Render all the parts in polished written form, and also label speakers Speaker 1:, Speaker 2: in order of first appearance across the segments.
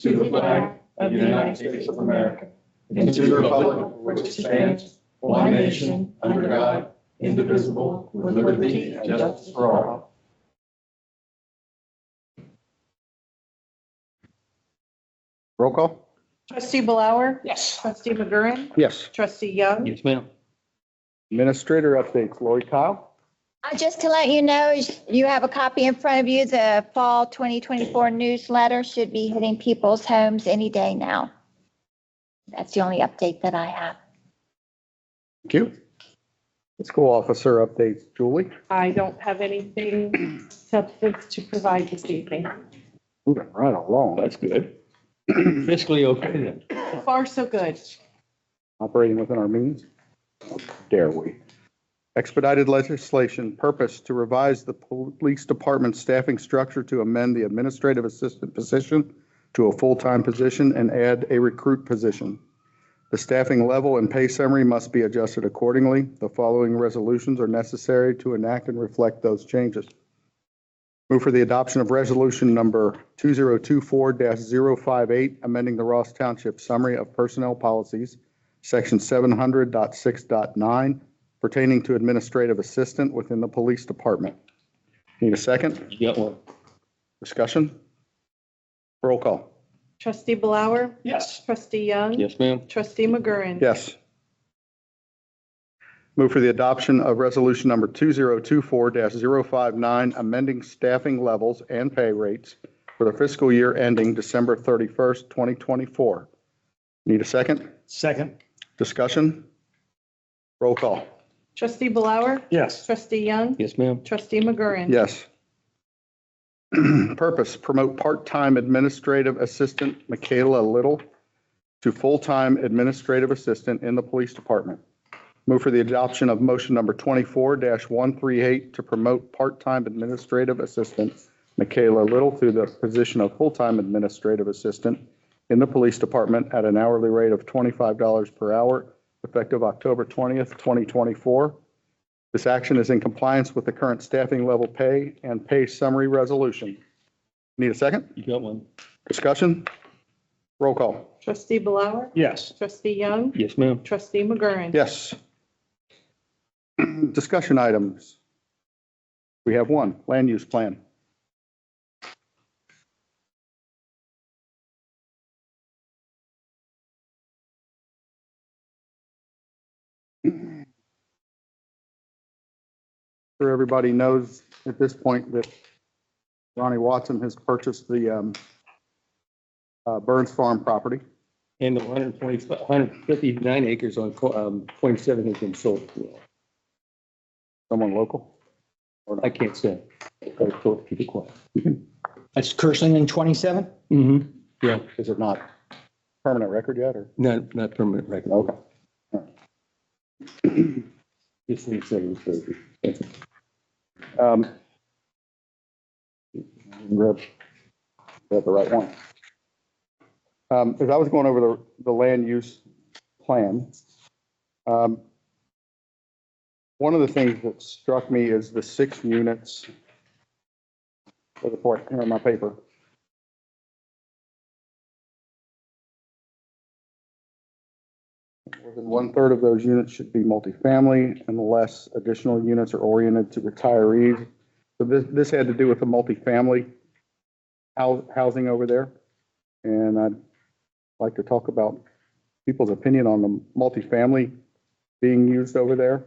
Speaker 1: to the flag of the United States of America, and to the republic for which it stands, one nation, under God, indivisible, with liberty and justice for all.
Speaker 2: Roll call?
Speaker 3: Trustee Blower?
Speaker 1: Yes.
Speaker 3: Trustee McGurran?
Speaker 2: Yes.
Speaker 3: Trustee Young?
Speaker 1: Yes, ma'am.
Speaker 2: Administrator updates. Lori Kyle?
Speaker 4: Just to let you know, you have a copy in front of you. The fall 2024 newsletter should be hitting people's homes any day now. That's the only update that I have.
Speaker 2: Thank you. School officer updates. Julie?
Speaker 3: I don't have anything substance to provide this evening.
Speaker 2: Moving right along.
Speaker 1: That's good. Fiscally okay then.
Speaker 3: So far, so good.
Speaker 2: Operating within our means? How dare we? Expedited legislation, purpose to revise the police department staffing structure to amend the administrative assistant position to a full-time position and add a recruit position. The staffing level and pay summary must be adjusted accordingly. The following resolutions are necessary to enact and reflect those changes. Move for the adoption of resolution number 2024-058, amending the Ross Township Summary of Personnel Policies, section 700.6.9, pertaining to administrative assistant within the police department. Need a second?
Speaker 1: You got one.
Speaker 2: Discussion? Roll call.
Speaker 3: Trustee Blower?
Speaker 1: Yes.
Speaker 3: Trustee Young?
Speaker 1: Yes, ma'am.
Speaker 3: Trustee McGurran?
Speaker 2: Yes. Move for the adoption of resolution number 2024-059, amending staffing levels and pay rates for the fiscal year ending December 31st, 2024. Need a second?
Speaker 1: Second.
Speaker 2: Discussion? Roll call.
Speaker 3: Trustee Blower?
Speaker 1: Yes.
Speaker 3: Trustee Young?
Speaker 1: Yes, ma'am.
Speaker 3: Trustee McGurran?
Speaker 2: Yes. Purpose, promote part-time administrative assistant Michaela Little to full-time administrative assistant in the police department. Move for the adoption of motion number 24-138 to promote part-time administrative assistant Michaela Little through the position of full-time administrative assistant in the police department at an hourly rate of $25 per hour, effective October 20th, 2024. This action is in compliance with the current staffing level pay and pay summary resolution. Need a second?
Speaker 1: You got one.
Speaker 2: Discussion? Roll call.
Speaker 3: Trustee Blower?
Speaker 1: Yes.
Speaker 3: Trustee Young?
Speaker 1: Yes, ma'am.
Speaker 3: Trustee McGurran?
Speaker 2: Yes. Discussion items. We have one, land use plan. Sure, everybody knows at this point that Ronnie Watson has purchased the Burns Farm property.
Speaker 1: And the 159 acres on 27 has been sold.
Speaker 2: Someone local?
Speaker 1: I can't say. I told keep it quiet.
Speaker 5: That's Kirsten in 27?
Speaker 1: Mm-hmm. Yeah,
Speaker 2: Is it not permanent record yet, or?
Speaker 1: not permanent record.
Speaker 2: Okay.
Speaker 1: Just need to say it was 30.
Speaker 2: Grab the right one. As I was going over the land use plan, one of the things that struck me is the 6 units. For the point here on my paper. More than 1/3 of those units should be multifamily, unless additional units are oriented to retirees. So this had to do with the multifamily housing over there. And I'd like to talk about people's opinion on the multifamily being used over there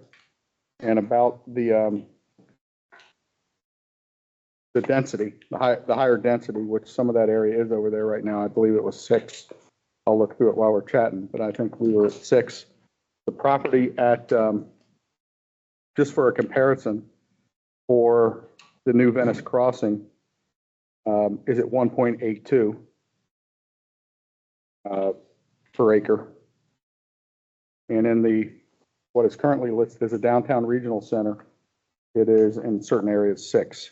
Speaker 2: and about the density, the higher density, which some of that area is over there right now. I believe it was 6. I'll look through it while we're chatting, but I think we were at 6. The property at, just for a comparison, for the new Venice Crossing, is at 1.82 per acre. And in what is currently listed as a downtown regional center, it is in certain areas 6.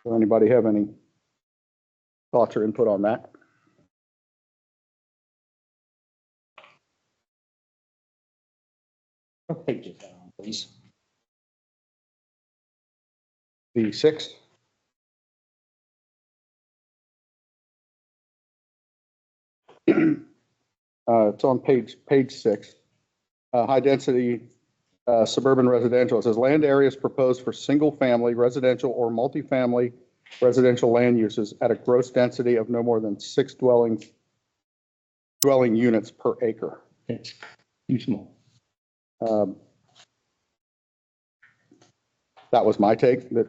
Speaker 2: Does anybody have any thoughts or input on that?
Speaker 5: What page is that on, please?
Speaker 2: The 6? It's on page 6. High density suburban residential. It says land areas proposed for single family residential or multifamily residential land uses at a gross density of no more than 6 dwelling units per acre.
Speaker 5: It's too small.
Speaker 2: That was my take, that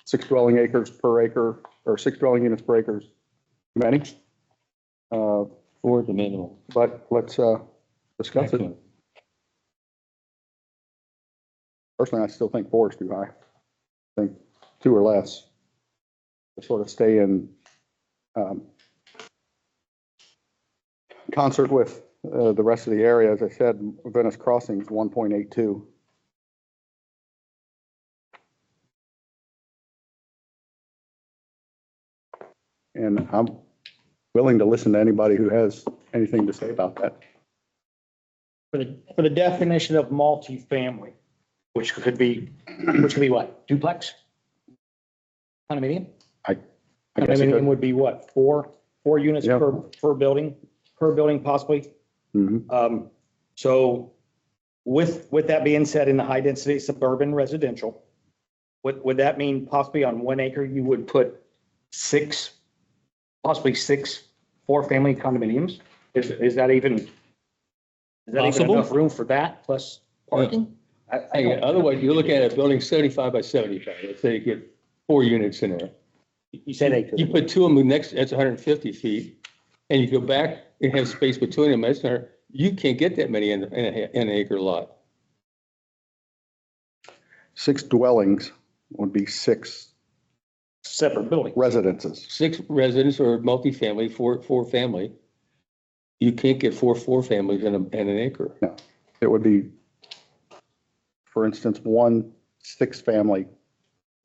Speaker 2: 6 dwelling acres per acre, or 6 dwelling units per acre is many.
Speaker 5: Or the minimum.
Speaker 2: But let's discuss it. Personally, I still think 4 is too high. I think 2 or less to sort of stay in concert with the rest of the area. As I said, Venice Crossing is 1.82. And I'm willing to listen to anybody who has anything to say about that.
Speaker 5: For the definition of multifamily, which could be what? Duplex? Condominium?
Speaker 2: I guess it
Speaker 5: Condominium
Speaker 2: could.
Speaker 5: would be what? Four units
Speaker 2: Yeah.
Speaker 5: per building possibly.
Speaker 2: Mhm.
Speaker 5: So with that being said, in the high density suburban residential, would that mean possibly on 1 acre, you would put possibly six 4-family condominiums? Is that even
Speaker 6: Possible.
Speaker 5: enough room for that plus parking? I
Speaker 6: Hey,
Speaker 5: don't-
Speaker 6: otherwise, you're looking at a building 75 by 75. Let's say you get 4 units in there.
Speaker 5: You said acre.
Speaker 6: You put 2 of them next, that's 150 feet. And you go back and have space between them. You can't get that many in an acre lot.
Speaker 2: 6 dwellings would be 6
Speaker 5: Separate building.
Speaker 2: residences.
Speaker 6: 6 residents or multifamily, 4 family. You can't get 4 families in an acre.
Speaker 2: It would be, for instance, 1 6-family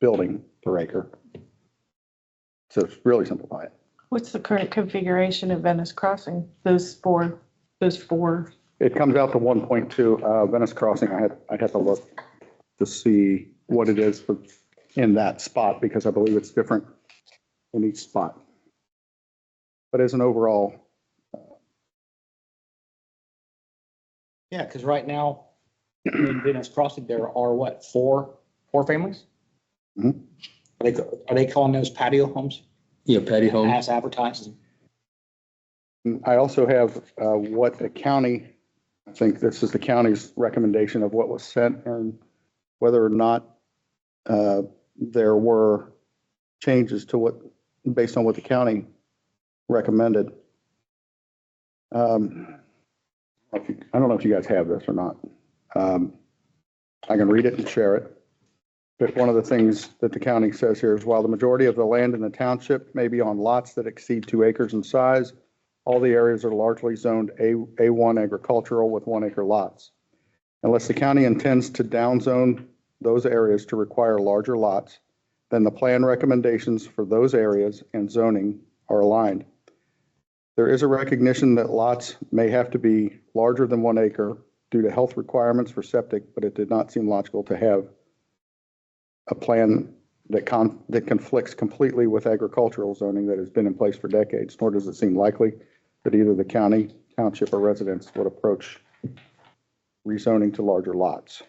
Speaker 2: building per acre. To really simplify it.
Speaker 3: What's the current configuration of Venice Crossing? Those four.
Speaker 2: It comes out to 1.2. Venice Crossing, I'd have to look to see what it is in that spot, because I believe it's different in each spot. But as an overall,
Speaker 5: Yeah, because right now in Venice Crossing, there are what, four families?
Speaker 2: Mhm.
Speaker 5: Are they calling those patio homes
Speaker 6: Yeah, patio home.
Speaker 5: as advertised?
Speaker 2: I also have what the county, I think this is the county's recommendation of what was sent and whether or not there were changes to based on what the county recommended. I don't know if you guys have this or not. I can read it and share it. But one of the things that the county says here is, while the majority of the land in the township may be on lots that exceed 2 acres in size, all the areas are largely zoned A1 agricultural with 1 acre lots. Unless the county intends to downzone those areas to require larger lots, then the plan recommendations for those areas and zoning are aligned. There is a recognition that lots may have to be larger than 1 acre due to health requirements for septic, but it did not seem logical to have a plan that conflicts completely with agricultural zoning that has been in place for decades, nor does it seem likely that either the county, township, or residents would approach rezoning to larger lots.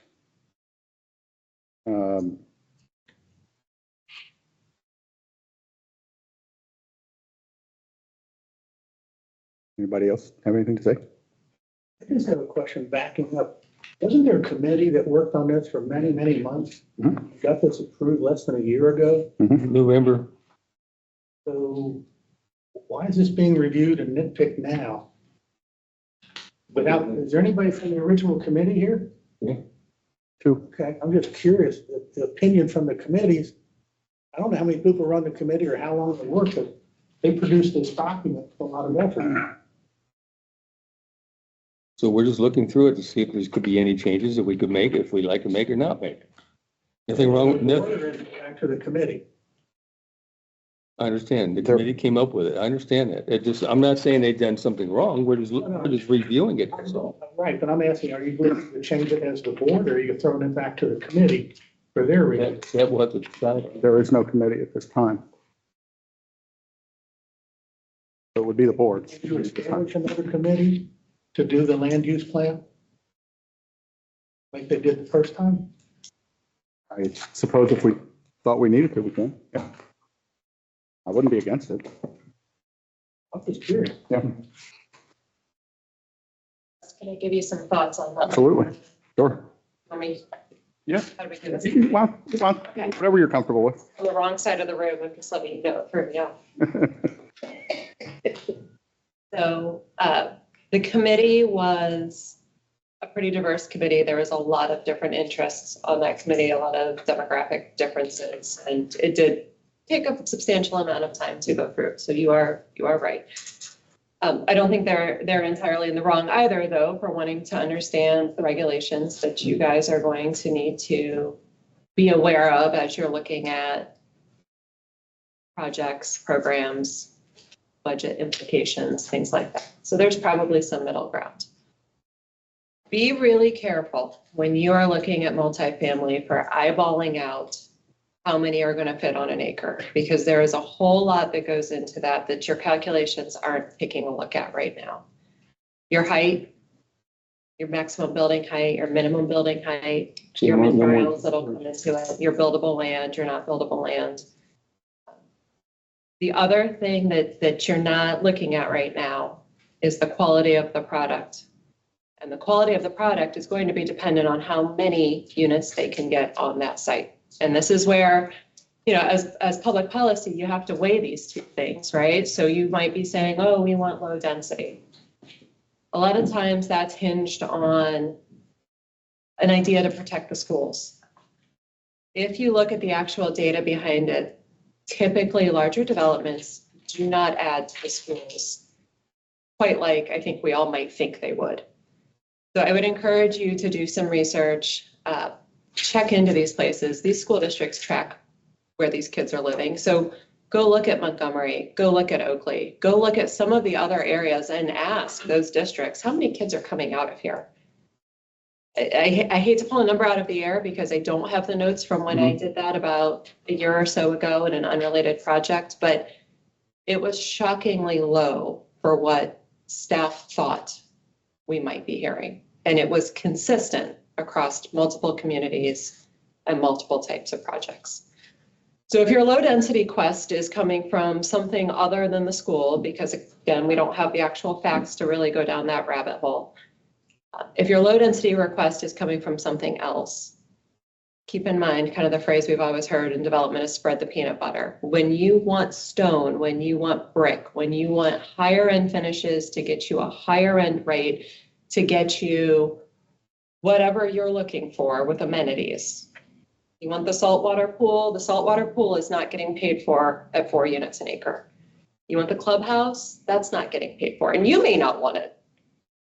Speaker 2: Anybody else have anything to say?
Speaker 7: I just have a question backing up. Wasn't there a committee that worked on this for many, many months?
Speaker 2: Mhm.
Speaker 7: Got this approved less than a year ago.
Speaker 6: November.
Speaker 7: So why is this being reviewed and nitpicked now? Is there anybody from the original committee here?
Speaker 2: Two.
Speaker 7: Okay, I'm just curious, the opinion from the committees. I don't know how many people were on the committee or how long they worked, but they produced this document with a lot of effort.
Speaker 6: So we're just looking through it to see if there could be any changes that we could make, if we'd like to make or not make. Nothing wrong with nothing.
Speaker 7: Back to the committee.
Speaker 6: I understand. The committee came up with it. I understand that. I'm not saying they've done something wrong. We're just reviewing it. That's all.
Speaker 7: Right, but I'm asking, are you looking to change it as the board, or are you throwing it back to the committee for their review?
Speaker 6: That will have to decide.
Speaker 2: There is no committee at this time. So would be the board.
Speaker 7: You establish another committee to do the land use plan? Like they did the first time?
Speaker 2: I suppose if we thought we needed to, we can. Yeah. I wouldn't be against it.
Speaker 7: I'm just curious.
Speaker 2: Yeah,
Speaker 8: Can I give you some thoughts on that?
Speaker 2: absolutely. Sure.
Speaker 8: I mean,
Speaker 2: Yeah.
Speaker 8: how do we do this?
Speaker 2: Well, whatever you're comfortable with.
Speaker 8: On the wrong side of the room, and just let me know, throw me off. So, the committee was a pretty diverse committee. There was a lot of different interests on that committee, a lot of demographic differences, and it did take up a substantial amount of time to go through. So you are right. I don't think they're entirely in the wrong either, though, for wanting to understand the regulations that you guys are going to need to be aware of as you're looking at projects, programs, budget implications, things like that. So there's probably some middle ground. Be really careful when you are looking at multifamily for eyeballing out how many are going to fit on an acre, because there is a whole lot that goes into that your calculations aren't taking a look at right now. Your height, your maximum building height, your minimum building height, your materials that'll come into it, your buildable land, your not buildable land. The other thing that you're not looking at right now is the quality of the product. And the quality of the product is going to be dependent on how many units they can get on that site. And this is where, you know, as public policy, you have to weigh these two things, right? So you might be saying, oh, we want low density. A lot of times that's hinged on an idea to protect the schools. If you look at the actual data behind it, typically larger developments do not add to the schools quite like I think we all might think they would. So I would encourage you to do some research, check into these places. These school districts track where these kids are living. So go look at Montgomery, go look at Oakley, go look at some of the other areas and ask those districts, how many kids are coming out of here? I hate to pull a number out of the air because I don't have the notes from when I did that about a year or so ago in an unrelated project, but it was shockingly low for what staff thought we might be hearing. And it was consistent across multiple communities and multiple types of projects. So if your low density quest is coming from something other than the school, because again, we don't have the actual facts to really go down that rabbit hole. If your low density request is coming from something else, keep in mind kind of the phrase we've always heard in development is spread the peanut butter. When you want stone, when you want brick, when you want higher end finishes to get you a higher end rate, to get you whatever you're looking for with amenities. You want the saltwater pool is not getting paid for at 4 units an acre. You want the clubhouse, that's not getting paid for. And you may not want it.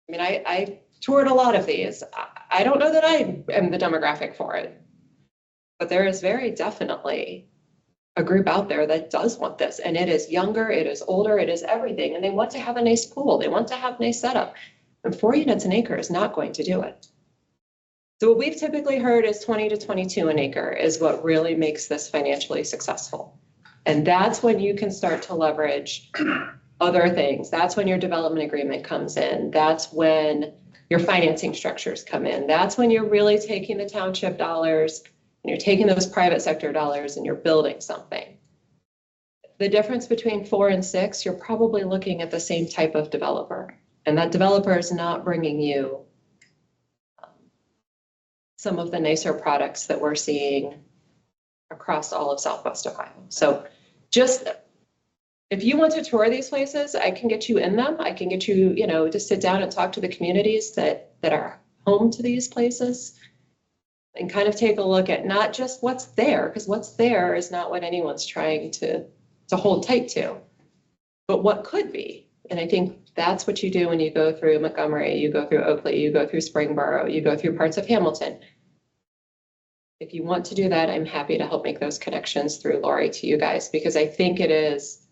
Speaker 8: I mean, I toured a lot of these. I don't know that I am the demographic for it, but there is very definitely a group out there that does want this. And it is younger, it is older, it is everything. And they want to have a nice pool. They want to have a nice setup. And 4 units an acre is not going to do it. So what we've typically heard is 20 to 22 an acre is what really makes this financially successful. And that's when you can start to leverage other things. That's when your development agreement comes in. That's when your financing structures come in. That's when you're really taking the township dollars and you're taking those private sector dollars and you're building something. The difference between 4 and 6, you're probably looking at the same type of developer. And that developer is not bringing you some of the nicer products that we're seeing across all of Southwest Ohio. So just, if you want to tour these places, I can get you in them. I can get you, to sit down and talk to the communities that are home to these places and kind of take a look at not just what's there, because what's there is not what anyone's trying to hold tight to, but what could be. And I think that's what you do when you go through Montgomery, you go through Oakley, you go through Springboro, you go through parts of Hamilton. If you want to do that, I'm happy to help make those connections through Lori to you guys, because I think it is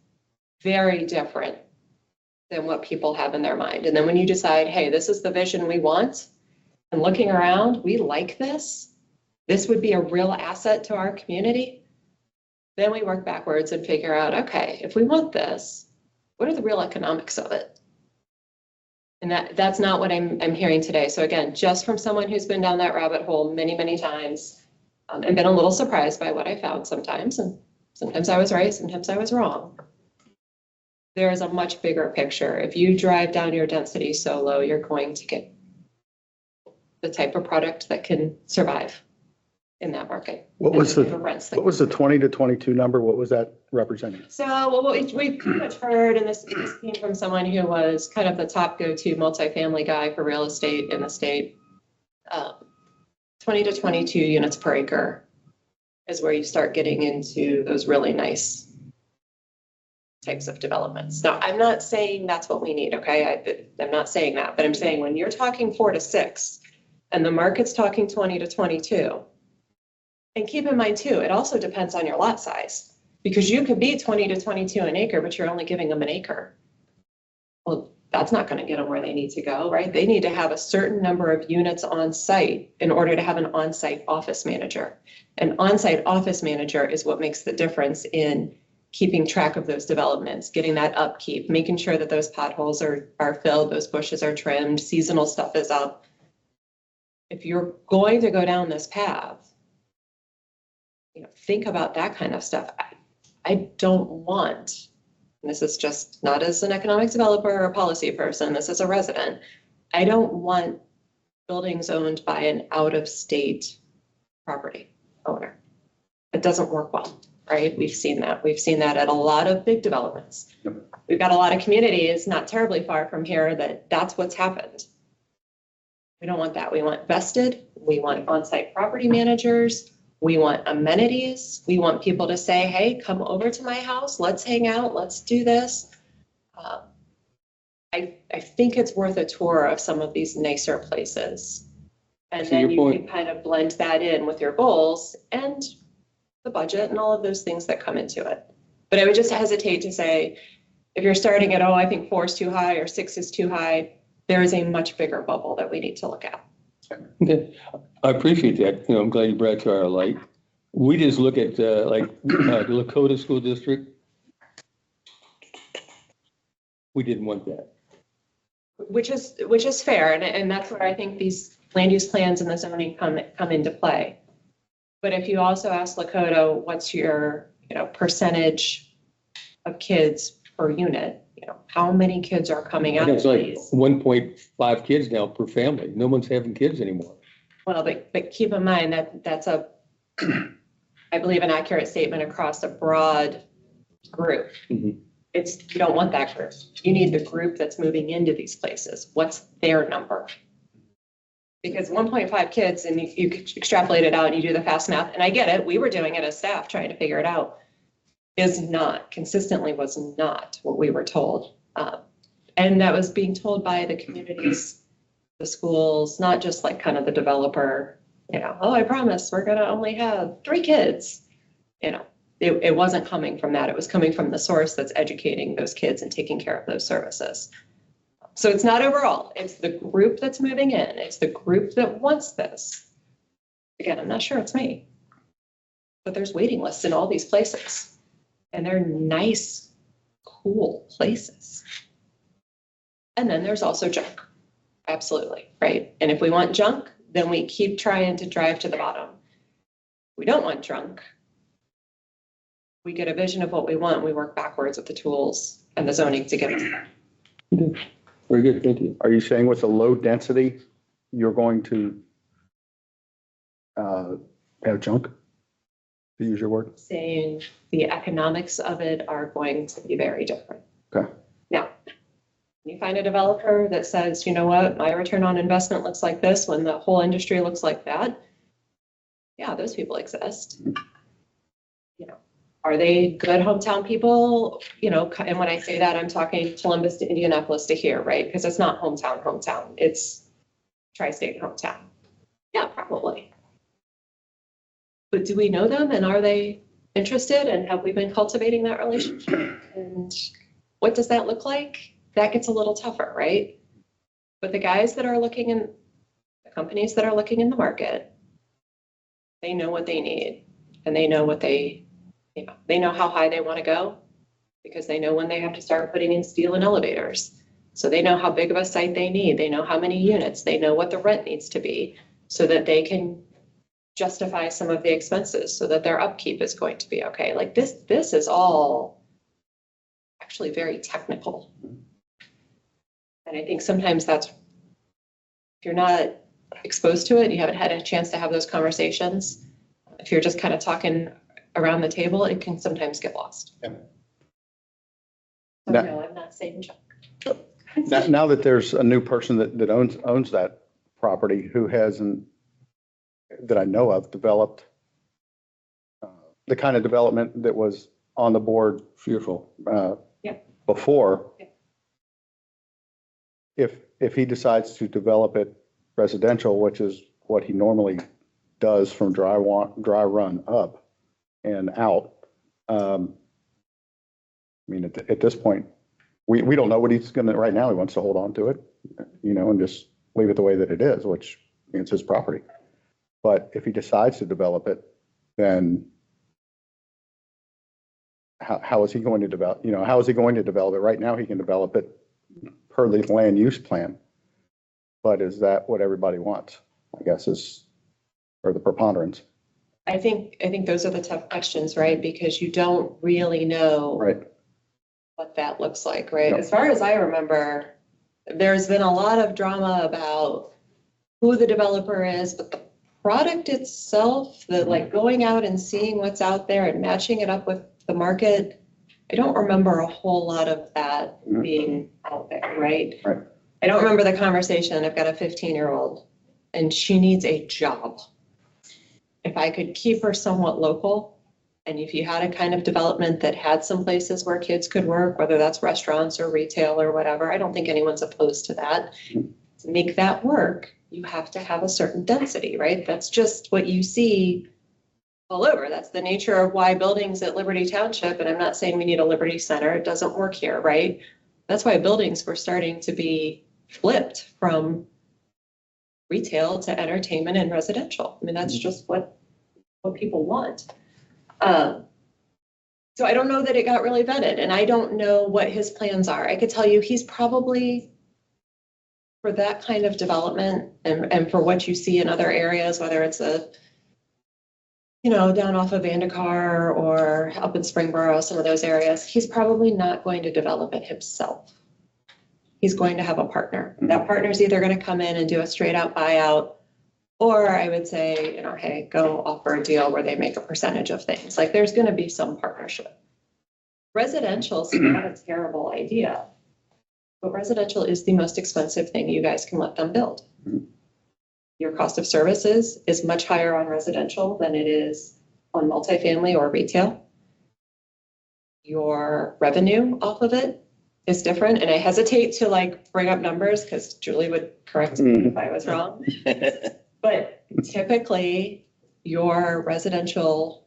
Speaker 8: very different than what people have in their mind. And then when you decide, hey, this is the vision we want, and looking around, we like this, this would be a real asset to our community, then we work backwards and figure out, okay, if we want this, what are the real economics of it? And that's not what I'm hearing today. So again, just from someone who's been down that rabbit hole many, many times, and been a little surprised by what I found sometimes, and sometimes I was right, sometimes I was wrong. There is a much bigger picture. If you drive down your density so low, you're going to get the type of product that can survive in that market.
Speaker 2: What was
Speaker 8: And type of rents that
Speaker 2: What was the 20 to 22 number? What was that representing?
Speaker 8: So, well, what we've pretty much heard, and this came from someone who was kind of the top go-to multifamily guy for real estate in the state. 20 to 22 units per acre is where you start getting into those really nice types of developments. Now, I'm not saying that's what we need, okay? I'm not saying that, but I'm saying when you're talking 4 to 6 and the market's talking 20 to 22, and keep in mind too, it also depends on your lot size, because you could be 20 to 22 an acre, but you're only giving them an acre. Well, that's not going to get them where they need to go, right? They need to have a certain number of units on site in order to have an on-site office manager. An on-site office manager is what makes the difference in keeping track of those developments, getting that upkeep, making sure that those potholes are filled, those bushes are trimmed, seasonal stuff is up. If you're going to go down this path, think about that kind of stuff. I don't want, and this is just not as an economic developer or a policy person, this is a resident. I don't want buildings owned by an out-of-state property owner. It doesn't work well, right? We've seen that. We've seen that at a lot of big developments. Yep. We've got a lot of communities not terribly far from here that's what's happened. We don't want that. We want vested. We want on-site property managers. We want amenities. We want people to say, hey, come over to my house. Let's hang out. Let's do this. I think it's worth a tour of some of these nicer places. And then you can kind of blend that in with your goals and the budget and all of those things that come into it. But I would just hesitate to say, if you're starting at, I think 4 is too high or 6 is too high, there is a much bigger bubble that we need to look at.
Speaker 6: Okay, I appreciate that. I'm glad you brought it to our light. We just look at the Lakota School District. We didn't want that.
Speaker 8: Which is fair, and that's where I think these land use plans and the zoning come into play. But if you also ask Lakota, what's your percentage of kids per unit? How many kids are coming out?
Speaker 6: It's like 1.5 kids now per family. No one's having kids anymore.
Speaker 8: Well, but keep in mind that that's I believe, an accurate statement across a broad group. Mm-hmm. You don't want that group. You need the group that's moving into these places. What's their number? Because 1.5 kids, and you extrapolate it out and you do the fast math, and I get it. We were doing it as staff trying to figure it out. Was not what we were told. And that was being told by the communities, the schools, not just like kind of the developer, I promise we're going to only have 3 kids. It wasn't coming from that. It was coming from the source that's educating those kids and taking care of those services. So it's not overall. It's the group that's moving in. It's the group that wants this. Again, I'm not sure it's me, but there's waiting lists in all these places. And they're nice, cool places. And then there's also junk. Absolutely, right? And if we want junk, then we keep trying to drive to the bottom. We don't want junk. We get a vision of what we want. We work backwards with the tools and the zoning to get us there.
Speaker 6: Very good, thank you.
Speaker 2: Are you saying with the low density, you're going to have junk? To use your word?
Speaker 8: Saying the economics of it are going to be very different.
Speaker 2: Okay.
Speaker 8: Now, you find a developer that says, you know what, my return on investment looks like this when the whole industry looks like that. Yeah, those people exist. Are they good hometown people? And when I say that, I'm talking Columbus to Indianapolis to here, right? Because it's not hometown. It's tri-state hometown. Yeah, probably. But do we know them, and are they interested, and have we been cultivating that relationship? And what does that look like? That gets a little tougher, right? But the guys that are looking in, the companies that are looking in the market, they know what they need, and they know what they know how high they want to go, because they know when they have to start putting in steel and elevators. So they know how big of a site they need. They know how many units. They know what the rent needs to be so that they can justify some of the expenses so that their upkeep is going to be okay. Like this is all actually very technical. And I think sometimes that's, if you're not exposed to it, you haven't had a chance to have those conversations. If you're just kind of talking around the table, it can sometimes get lost.
Speaker 2: Yeah.
Speaker 8: So
Speaker 2: Now-
Speaker 8: no, I'm not saying junk.
Speaker 2: Now that there's a new person that owns that property who hasn't, that I know of, developed the kind of development that was on the board
Speaker 6: Fearful.
Speaker 8: Yeah.
Speaker 2: before.
Speaker 8: Yeah.
Speaker 2: If he decides to develop it residential, which is what he normally does from dry run up and out. I mean, at this point, we don't know what he's gonna, right now, he wants to hold on to it, and just leave it the way that it is, which it's his property. But if he decides to develop it, then how is he going to develop, how is he going to develop it? Right now, he can develop it per the land use plan. But is that what everybody wants? I guess or the preponderance.
Speaker 8: I think those are the tough questions, right? Because you don't really know
Speaker 2: Right.
Speaker 8: what that looks like, right?
Speaker 2: Yep.
Speaker 8: As far as I remember, there's been a lot of drama about who the developer is, but the product itself, like going out and seeing what's out there and matching it up with the market, I don't remember a whole lot of that being out there, right?
Speaker 2: Right.
Speaker 8: I don't remember the conversation. I've got a 15-year-old and she needs a job. If I could keep her somewhat local, and if you had a kind of development that had some places where kids could work, whether that's restaurants or retail or whatever, I don't think anyone's opposed to that. To make that work, you have to have a certain density, right? That's just what you see all over. That's the nature of why buildings at Liberty Township, and I'm not saying we need a Liberty Center, it doesn't work here, right? That's why buildings were starting to be flipped from retail to entertainment and residential. I mean, that's just what people want. So I don't know that it got really vetted, and I don't know what his plans are. I could tell you he's probably, for that kind of development and for what you see in other areas, whether it's down off of Vandekar or up in Springboro, some of those areas, he's probably not going to develop it himself. He's going to have a partner. That partner's either going to come in and do a straight out buyout, or I would say, hey, go offer a deal where they make a percentage of things. Like there's going to be some partnership. Residential is not a terrible idea, but residential is the most expensive thing you guys can let them build. Your cost of services is much higher on residential than it is on multifamily or retail. Your revenue off of it is different. And I hesitate to bring up numbers because Julie would correct me if I was wrong. But typically your residential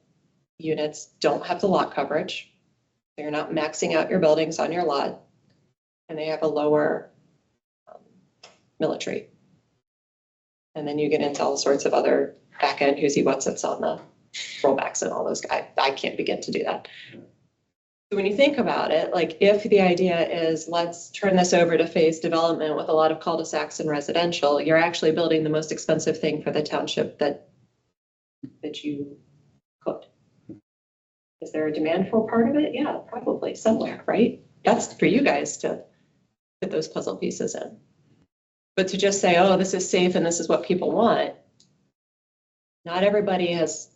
Speaker 8: units don't have the lot coverage. They're not maxing out your buildings on your lot, and they have a lower millage rate. And then you get into all sorts of other back end who's what's it's on the rollbacks and all those guys. I can't begin to do that. So when you think about it, if the idea is let's turn this over to phased development with a lot of cul-de-sacs and residential, you're actually building the most expensive thing for the township that you could. Is there a demand for part of it? Yeah, probably somewhere, right? That's for you guys to put those puzzle pieces in. But to just say, oh, this is safe and this is what people want, not everybody has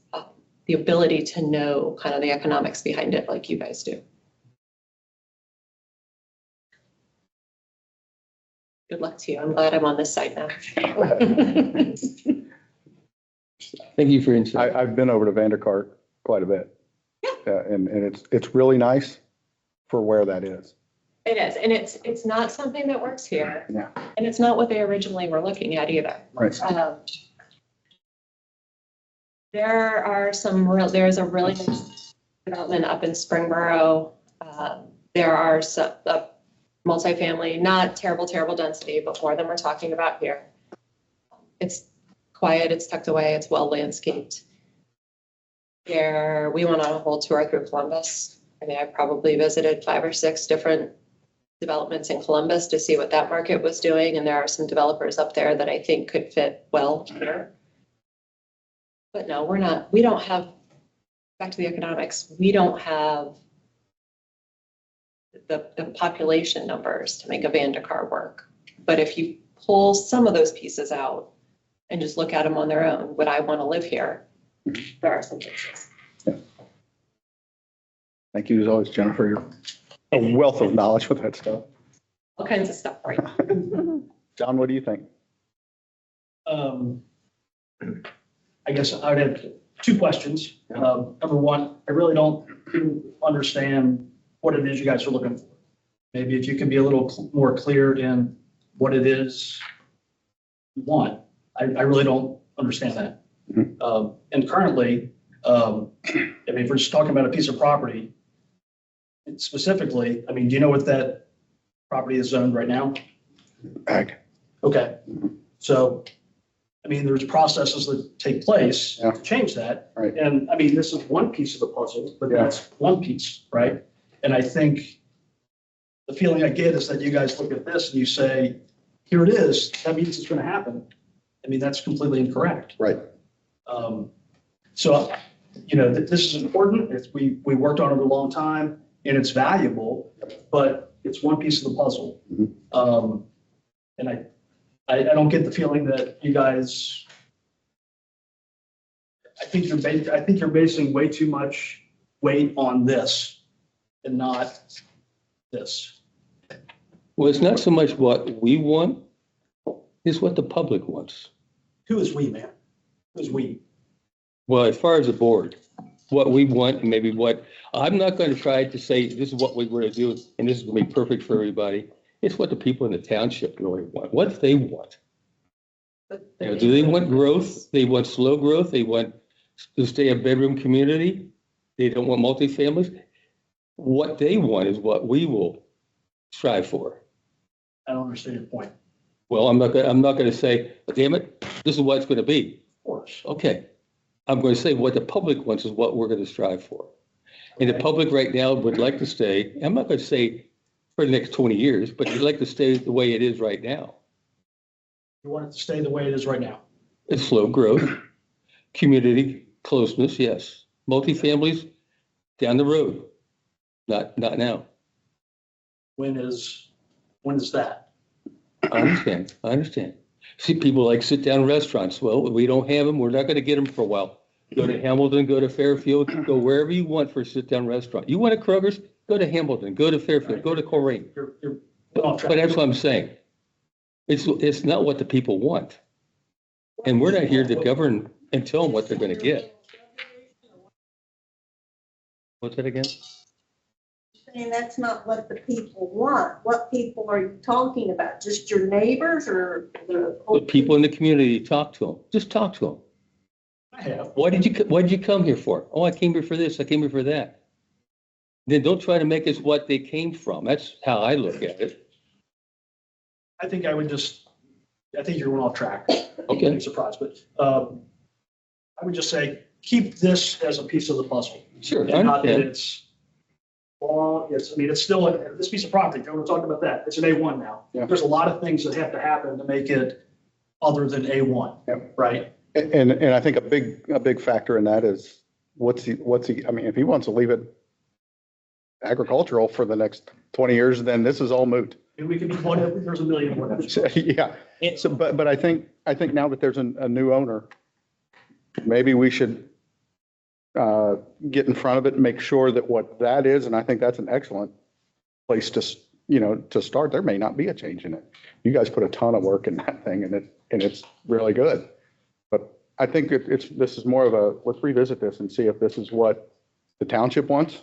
Speaker 8: the ability to know kind of the economics behind it like you guys do. Good luck to you. I'm glad I'm on this side now.
Speaker 6: Thank you for your insight.
Speaker 2: I've been over to Vandekar quite a bit. Yeah. And it's really nice for where that is.
Speaker 8: It is, and it's not something that works here.
Speaker 2: Yeah.
Speaker 8: And it's not what they originally were looking at either.
Speaker 2: Right.
Speaker 8: There's a really nice development up in Springboro. There are some multifamily, not terrible density, but more than we're talking about here. It's quiet, it's tucked away, it's well landscaped. We went on a whole tour through Columbus. I mean, I probably visited 5 or 6 different developments in Columbus to see what that market was doing. And there are some developers up there that I think could fit well here. But no, we don't have, back to the economics, we don't have the population numbers to make a Vandekar work. But if you pull some of those pieces out and just look at them on their own, would I want to live here? There are some places.
Speaker 2: Thank you as always, Jennifer. You're a wealth of knowledge with that stuff.
Speaker 8: All kinds of stuff, right?
Speaker 2: John, what do you think?
Speaker 9: I guess I would have 2 questions. Number one, I really don't understand what it is you guys are looking for. Maybe if you could be a little more clear in what it is you want. I really don't understand that. And currently, I mean, if we're just talking about a piece of property, specifically, I mean, do you know what that property is zoned right now?
Speaker 2: Ag.
Speaker 9: Okay, so, I mean, there's processes that take place
Speaker 2: Yeah.
Speaker 9: to change that.
Speaker 2: Right.
Speaker 9: And I mean, this is one piece of the puzzle, but
Speaker 2: Yeah.
Speaker 9: that's one piece, right? And I think the feeling I get is that you guys look at this and you say, here it is, that means it's going to happen. I mean, that's completely incorrect.
Speaker 2: Right.
Speaker 9: So, you know, this is important. We worked on it a long time and it's valuable, but it's one piece of the puzzle. And I don't get the feeling that you guys, I think you're basing way too much weight on this and not this.
Speaker 6: Well, it's not so much what we want, it's what the public wants.
Speaker 9: Who is we, man? Who's we?
Speaker 6: Well, as far as the board, what we want, and maybe what, I'm not going to try to say, this is what we were to do, and this is going to be perfect for everybody. It's what the people in the township really want, what they want. You know, do they want growth? They want slow growth? They want to stay a bedroom community? They don't want multifamilies? What they want is what we will strive for.
Speaker 9: I don't understand your point.
Speaker 6: Well, I'm not going to say, damn it, this is what it's going to be.
Speaker 9: Of course.
Speaker 6: Okay. I'm going to say what the public wants is what we're going to strive for. And the public right now would like to stay, I'm not going to say for the next 20 years, but you'd like to stay the way it is right now.
Speaker 9: You want it to stay the way it is right now.
Speaker 6: It's slow growth, community closeness, yes. Multifamilies down the road, not now.
Speaker 9: When is that?
Speaker 6: I understand. See, people like sit-down restaurants. Well, we don't have them. We're not going to get them for a while. Go to Hamilton, go to Fairfield, go wherever you want for a sit-down restaurant. You want a Kroger's? Go to Hamilton, go to Fairfield, go to Coleraine.
Speaker 9: You're
Speaker 6: But
Speaker 9: off track.
Speaker 6: that's what I'm saying. It's not what the people want. And we're not here to govern and tell them what they're going to get. What's that again?
Speaker 10: And that's not what the people want. What people are you talking about? Just your neighbors or the?
Speaker 6: The people in the community, talk to them. Just talk to them.
Speaker 9: I have.
Speaker 6: What did you come here for? Oh, I came here for this. I came here for that. Then don't try to make us what they came from. That's how I look at it.
Speaker 9: I think you're going off track.
Speaker 6: Okay.
Speaker 9: I'm surprised, but I would just say, keep this as a piece of the puzzle.
Speaker 6: Sure. I
Speaker 9: And not that
Speaker 6: understand.
Speaker 9: it's, well, it's still, this piece of property, we're talking about that. It's an A1 now.
Speaker 2: Yeah.
Speaker 9: There's a lot of things that have to happen to make it other than A1.
Speaker 2: Yep.
Speaker 9: Right?
Speaker 2: And I think a big factor in that is what's he, I mean, if he wants to leave it agricultural for the next 20 years, then this is all moot.
Speaker 9: And we can be whatever, there's a million whatever.
Speaker 2: Yeah. So, but I think now that there's a new owner, maybe we should get in front of it and make sure that what that is, and I think that's an excellent place to start. There may not be a change in it. You guys put a ton of work in that thing and it's really good. But I think this is more of a, let's revisit this and see if this is what the township wants.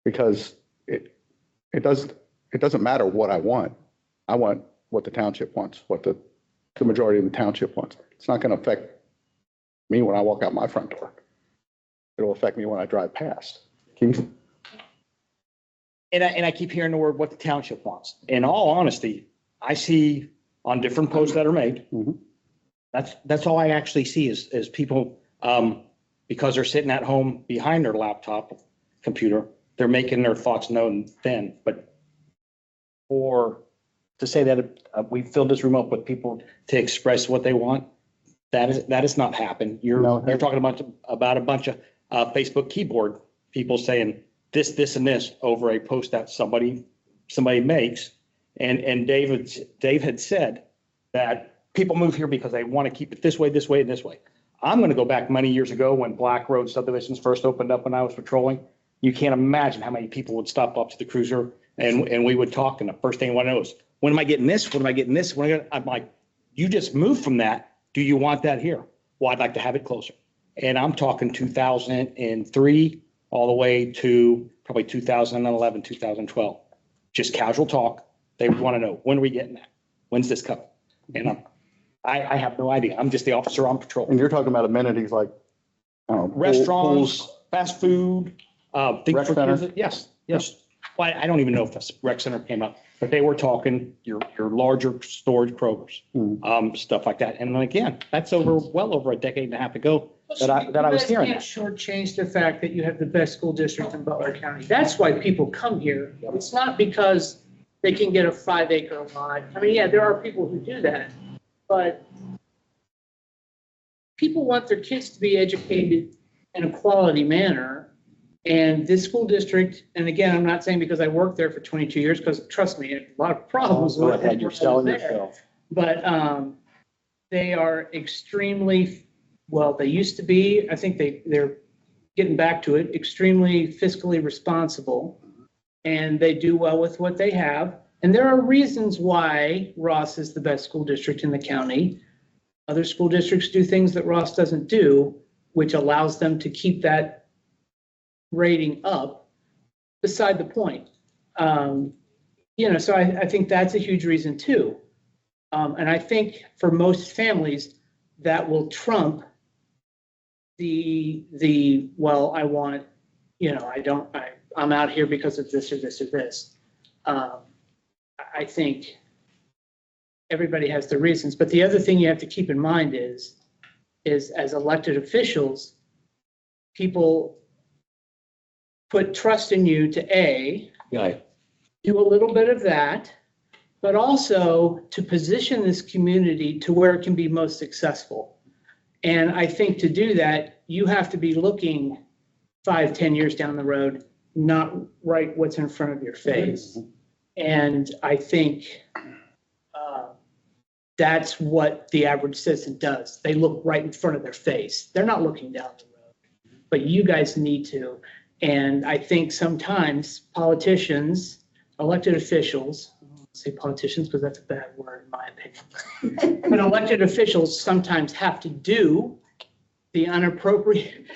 Speaker 2: Because it doesn't matter what I want. I want what the township wants, what the majority of the township wants. It's not going to affect me when I walk out my front door. It'll affect me when I drive past. Keith?
Speaker 5: And I keep hearing the word what the township wants. In all honesty, I see on different posts that are made,
Speaker 2: Mhm.
Speaker 5: that's all I actually see is people, because they're sitting at home behind their laptop computer, they're making their thoughts known then, but to say that we filled this room up with people to express what they want, that is not happened. You're talking about a bunch of Facebook keyboard people saying this, and this over a post that somebody makes. And Dave had said that people move here because they want to keep it this way, and this way. I'm going to go back many years ago when Black Road subdivisions first opened up when I was patrolling. You can't imagine how many people would stop up to the cruiser and we would talk. And the first thing I want to know is, when am I getting this? When am I getting this? I'm like, you just moved from that. Do you want that here? Well, I'd like to have it closer. And I'm talking 2003 all the way to probably 2011, 2012. Just casual talk. They want to know, when are we getting that? When's this coming? And I have no idea. I'm just the officer on patrol.
Speaker 2: And you're talking about amenities like, I don't know,
Speaker 5: Restaurants,
Speaker 2: pools,
Speaker 5: fast food, things
Speaker 2: Rec
Speaker 5: for
Speaker 2: center?
Speaker 5: kids. Yes. Well, I don't even know if the rec center came up, but they were talking your larger storage Krogers, stuff like that. And then again, that's well over a decade and a half ago that I was hearing
Speaker 11: You
Speaker 5: that.
Speaker 11: guys can't shortchange the fact that you have the best school district in Butler County. That's why people come here. It's not because they can get a 5-acre lot. I mean, yeah, there are people who do that, but people want their kids to be educated in a quality manner. And this school district, and again, I'm not saying because I worked there for 22 years, because trust me, a lot of problems
Speaker 5: Go
Speaker 11: with
Speaker 5: ahead,
Speaker 11: it.
Speaker 5: you're selling yourself.
Speaker 11: But they are extremely, well, they used to be, I think they're getting back to it, extremely fiscally responsible. And they do well with what they have. And there are reasons why Ross is the best school district in the county. Other school districts do things that Ross doesn't do, which allows them to keep that rating up. Beside the point. So I think that's a huge reason too. And I think for most families, that will trump well, I want, I'm out here because of this or this or this. I think everybody has their reasons, but the other thing you have to keep in mind is as elected officials, people put trust in you to do a little bit of that, but also to position this community to where it can be most successful. And I think to do that, you have to be looking 5-10 years down the road, not right what's in front of your face. And I think that's what the average citizen does. They look right in front of their face. They're not looking down the road, but you guys need to. And I think sometimes politicians, elected officials, I don't want to say politicians because that's a bad word in my opinion, but elected officials sometimes have to do the inappropriate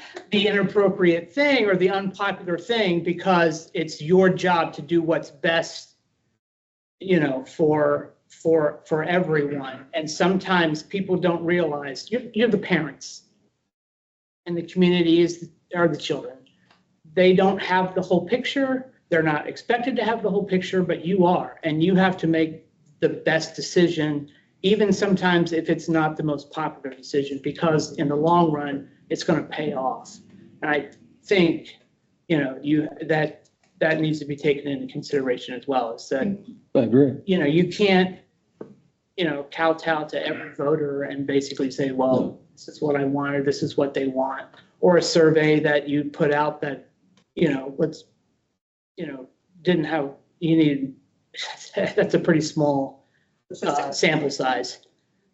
Speaker 11: thing or the unpopular thing because it's your job to do what's best, for everyone. And sometimes people don't realize you're the parents and the community are the children. They don't have the whole picture. They're not expected to have the whole picture, but you are, and you have to make the best decision, even sometimes if it's not the most popular decision, because in the long run, it's going to pay off. And I think, that needs to be taken into consideration as well. Is that,
Speaker 6: I agree.
Speaker 11: you can't, kowtow to every voter and basically say, well, this is what I want, or this is what they want, or a survey that you put out that, didn't have, you need, that's a pretty small sample size.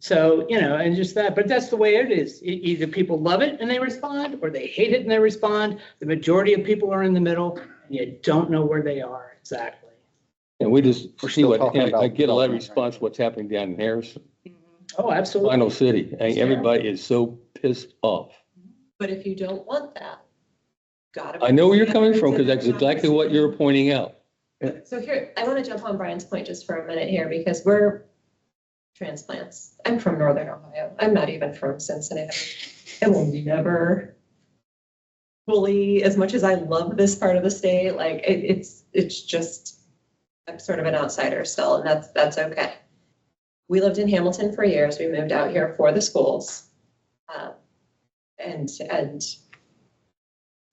Speaker 11: So, and just that, but that's the way it is. Either people love it and they respond, or they hate it and they respond. The majority of people are in the middle, and you don't know where they are exactly.
Speaker 6: And we just
Speaker 2: We're
Speaker 6: see
Speaker 2: still
Speaker 6: what,
Speaker 2: talking about
Speaker 6: I get a lot of
Speaker 2: development,
Speaker 6: response, what's happening down in Harrison,
Speaker 11: Oh, absolutely.
Speaker 6: Final City. And everybody is so pissed off.
Speaker 8: But if you don't want that, gotta.
Speaker 6: I know where you're coming from because that's exactly what you're pointing out.
Speaker 8: So here, I want to jump on Brian's point just for a minute here because we're transplants. I'm from Northern Ohio. I'm not even from Cincinnati. I will never fully, as much as I love this part of the state, like it's just, I'm sort of an outsider still, and that's okay. We lived in Hamilton for years. We moved out here for the schools. And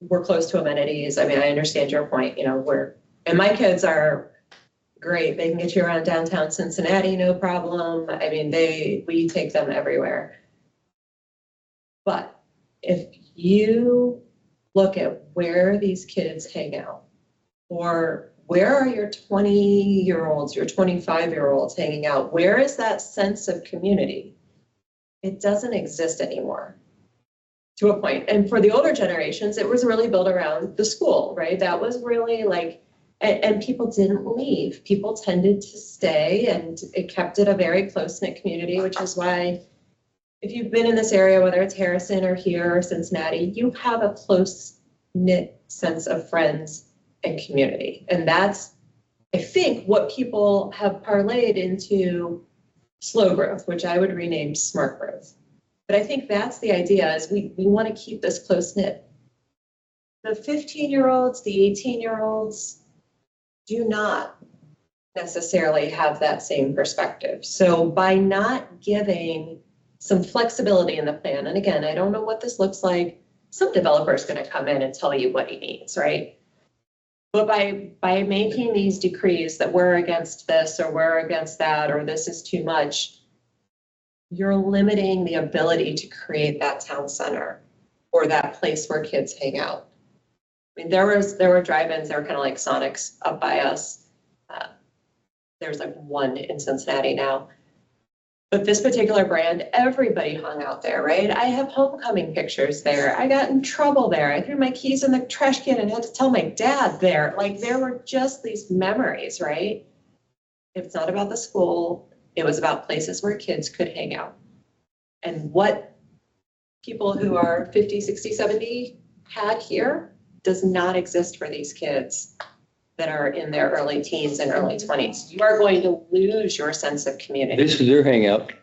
Speaker 8: we're close to amenities. I mean, I understand your point, and my kids are great. They can get you around downtown Cincinnati, no problem. I mean, we take them everywhere. But if you look at where these kids hang out, or where are your 20-year-olds, your 25-year-olds hanging out? Where is that sense of community? It doesn't exist anymore, to a point. And for the older generations, it was really built around the school, right? That was really like, and people didn't leave. People tended to stay, and it kept it a very close-knit community, which is why if you've been in this area, whether it's Harrison or here or Cincinnati, you have a close-knit sense of friends and community. And that's, I think, what people have parlayed into slow growth, which I would rename smart growth. But I think that's the idea, is we want to keep this close-knit. The 15-year-olds, the 18-year-olds do not necessarily have that same perspective. So by not giving some flexibility in the plan, and again, I don't know what this looks like, some developer is going to come in and tell you what he needs, right? But by making these decrees that we're against this or we're against that or this is too much, you're limiting the ability to create that town center or that place where kids hang out. I mean, there were drive-ins, they were kind of like Sonics up by us. There's like one in Cincinnati now. But this particular brand, everybody hung out there, right? I have homecoming pictures there. I got in trouble there. I threw my keys in the trash can and had to tell my dad there. Like, there were just these memories, right? It's not about the school. It was about places where kids could hang out. And what people who are 50, 60, 70 had here does not exist for these kids that are in their early teens and early 20s. You are going to lose your sense of community.
Speaker 6: This is their hangout.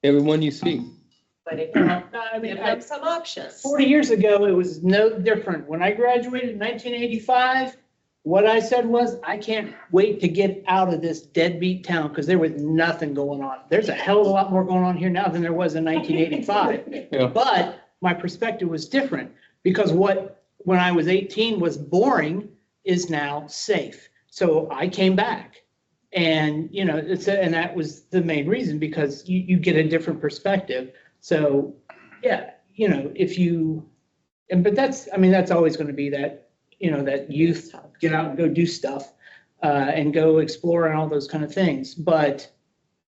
Speaker 6: Everyone you see.
Speaker 8: But if you have,
Speaker 11: I mean,
Speaker 8: give them some options.
Speaker 11: 40 years ago, it was no different. When I graduated in 1985, what I said was, I can't wait to get out of this deadbeat town because there was nothing going on. There's a hell of a lot more going on here now than there was in 1985.
Speaker 6: Yeah.
Speaker 11: But my perspective was different because when I was 18 was boring is now safe. So I came back and, and that was the main reason, because you get a different perspective. So, yeah, but that's always going to be that, that youth get out and go do stuff and go explore and all those kind of things. But